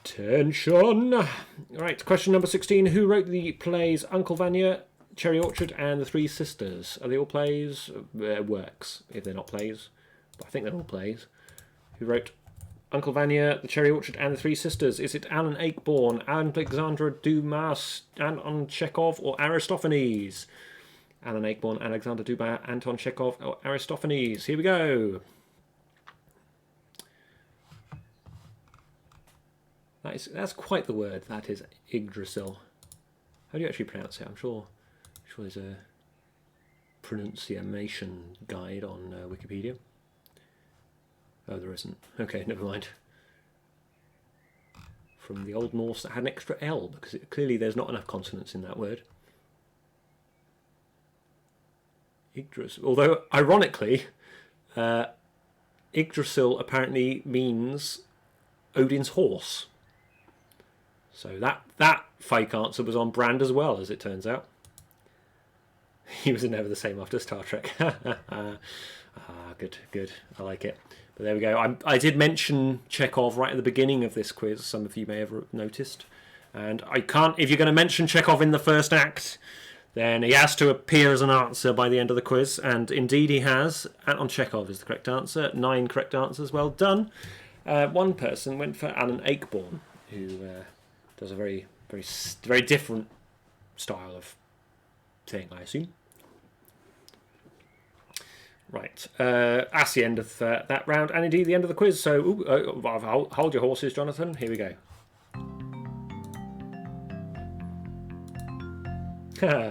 A: Tension! All right, question number 16. Who wrote the plays Uncle Vanya, Cherry Orchard, and The Three Sisters? Are they all plays? Works, if they're not plays. But I think they're all plays. Who wrote Uncle Vanya, The Cherry Orchard, and The Three Sisters? Is it Alan Ayckbourn, Alexandra Dumas, Anton Chekhov, or Aristophanes? Alan Ayckbourn, Alexander Dumas, Anton Chekhov, or Aristophanes? Here we go. That's quite the word. That is Yggdrasil. How do you actually pronounce it? I'm sure there's a pronunciation guide on Wikipedia. Oh, there isn't. Okay, never mind. From the Old Norse that had an extra L, because clearly there's not enough consonants in that word. Yggdrasil. Although, ironically, Yggdrasil apparently means Odin's horse. So that fake answer was on brand as well, as it turns out. He was never the same after Star Trek. Good. I like it. But there we go. I did mention Chekhov right at the beginning of this quiz. Some of you may have noticed. And I can't... If you're going to mention Chekhov in the first act, then he has to appear as an answer by the end of the quiz. And indeed he has. Anton Chekhov is the correct answer. 9 correct answers. Well done. 1 person went for Alan Ayckbourn, who does a very, very, very different style of thing, I assume. Right, that's the end of that round, and indeed the end of the quiz. So, hold your horses, Jonathan. Here we go.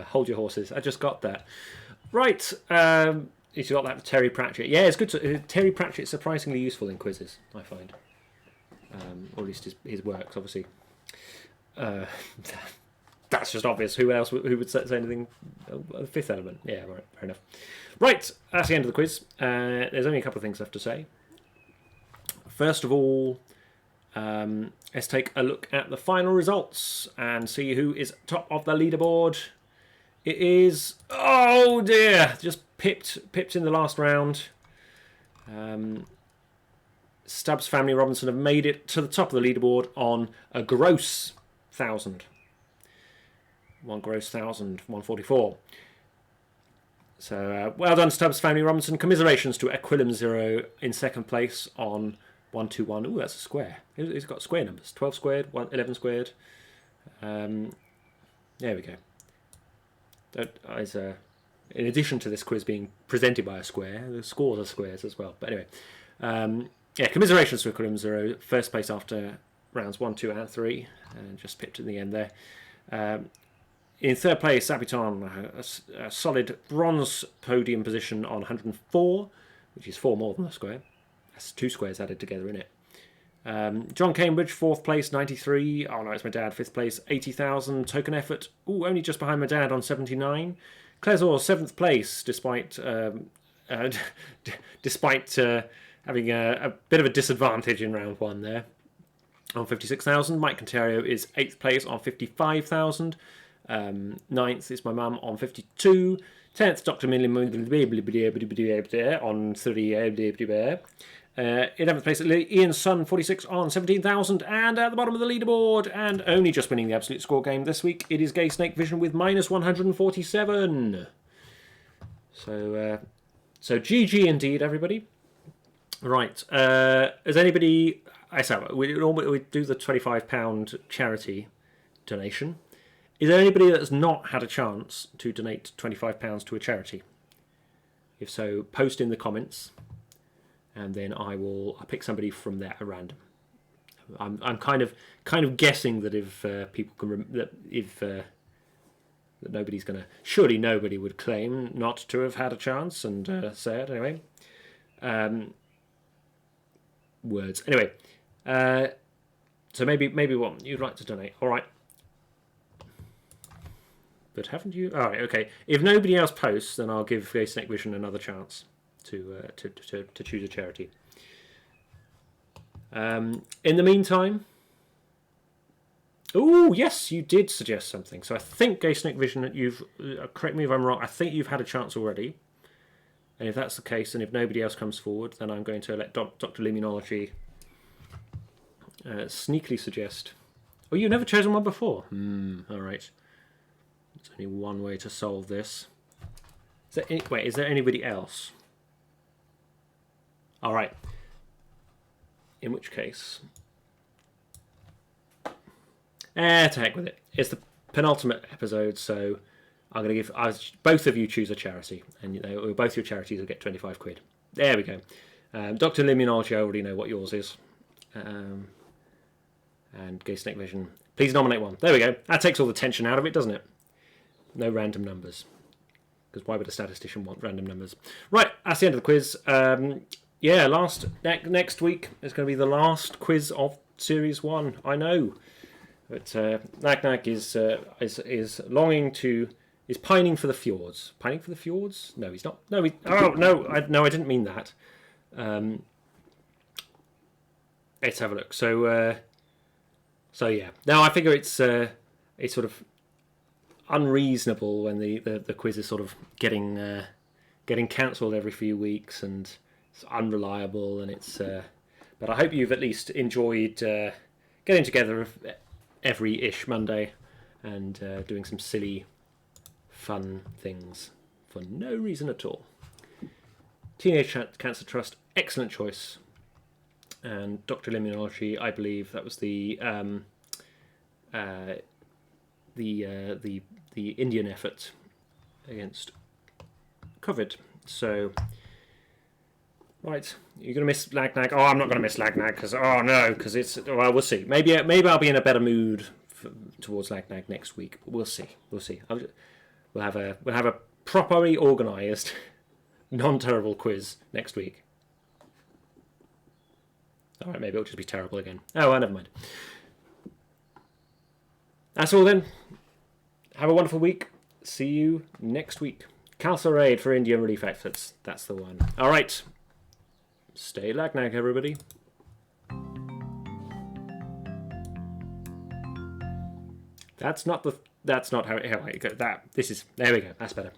A: Hold your horses. I just got that. Right, he's got that Terry Pratchett. Yeah, it's good. Terry Pratchett's surprisingly useful in quizzes, I find. Or at least his works, obviously. That's just obvious. Who would say anything? The Fifth Element. Yeah, right, fair enough. Right, that's the end of the quiz. There's only a couple of things left to say. first of all, let's take a look at the final results and see who is top of the leaderboard. It is, oh dear, just pipped in the last round. Stubbs Family Robinson have made it to the top of the leaderboard on a gross 1,000. One gross 1,000, 144. So well done, Stubbs Family Robinson. Commiserations to Equilum Zero in second place on 121. Ooh, that's a square. It's got square numbers. 12 squared, 11 squared. There we go. In addition to this quiz being presented by a square, the scores are squares as well. But anyway, yeah, commiserations to Equilum Zero. First place after rounds 1, 2, and 3. And just pipped in the end there. In third place, Abiton, a solid bronze podium position on 104, which is 4 more than a square. That's 2 squares added together in it. John Cambridge, 4th place, 93. Oh no, it's my dad, 5th place, 80,000. Token effort, ooh, only just behind my dad on 79. Clesor, 7th place, despite having a bit of a disadvantage in round 1 there, on 56,000. Mike Contario is 8th place on 55,000. 9th is my mum on 52. 10th, Dr. Millen on 30. 11th place, Ian's son, 46 on 17,000. And at the bottom of the leaderboard, and only just winning the absolute score game this week, it is Gay Snake Vision with minus 147. So GG indeed, everybody. Right. Has anybody... we do the £25 charity donation. Is there anybody that's not had a chance to donate £25 to a charity? If so, post in the comments, and then I'll pick somebody from there at random. I'm kind of guessing that if people can that nobody's gonna, surely nobody would claim not to have had a chance and say it anyway. Words anyway. So maybe what you'd like to donate. All right. But haven't you? All right, okay. If nobody else posts, then I'll give Gay Snake Vision another chance to choose a charity. In the meantime, oh yes, you did suggest something. So I think Gay Snake Vision, you've correct me if I'm wrong. I think you've had a chance already. And if that's the case, and if nobody else comes forward, then I'm going to let Dr. Luminology sneakily suggest. Oh, you've never chosen one before. All right. There's only one way to solve this. Is there anybody else? All right. In which case, to heck with it. It's the penultimate episode, so I'm going to give both of you choose a charity, and both your charities will get 25 quid. There we go. Dr. Luminology, I already know what yours is. And Gay Snake Vision, please nominate one. There we go. That takes all the tension out of it, doesn't it? No random numbers. Because why would a statistician want random numbers? Right, that's the end of the quiz. Next week is going to be the last quiz of Series 1. I know. But Nag is pining for the fjords. Pining for the fjords? No, he's not. No, I didn't mean that. Let's have a look. So yeah. Now I figure it's sort of unreasonable when the quiz is sort of getting cancelled every few weeks, and it's unreliable, and it's but I hope you've at least enjoyed getting together every-ish Monday and doing some silly fun things for no reason at all. Teenage Cancer Trust, excellent choice. And Dr. Luminology, I believe that was the Indian effort against COVID. So, right, you're going to miss Lagnag. Oh, I'm not going to miss Lagnag because it's. Well, we'll see. Maybe I'll be in a better mood towards Lagnag next week. But we'll see. We'll have a properly organised, non-terrible quiz next week. All right, maybe it'll just be terrible again. Oh, well, never mind. That's all then. Have a wonderful week. See you next week. Calcerade for Indian relief efforts. That's the one. All right. Stay Lagnag, everybody. That's not how it go. This is, there we go. That's better.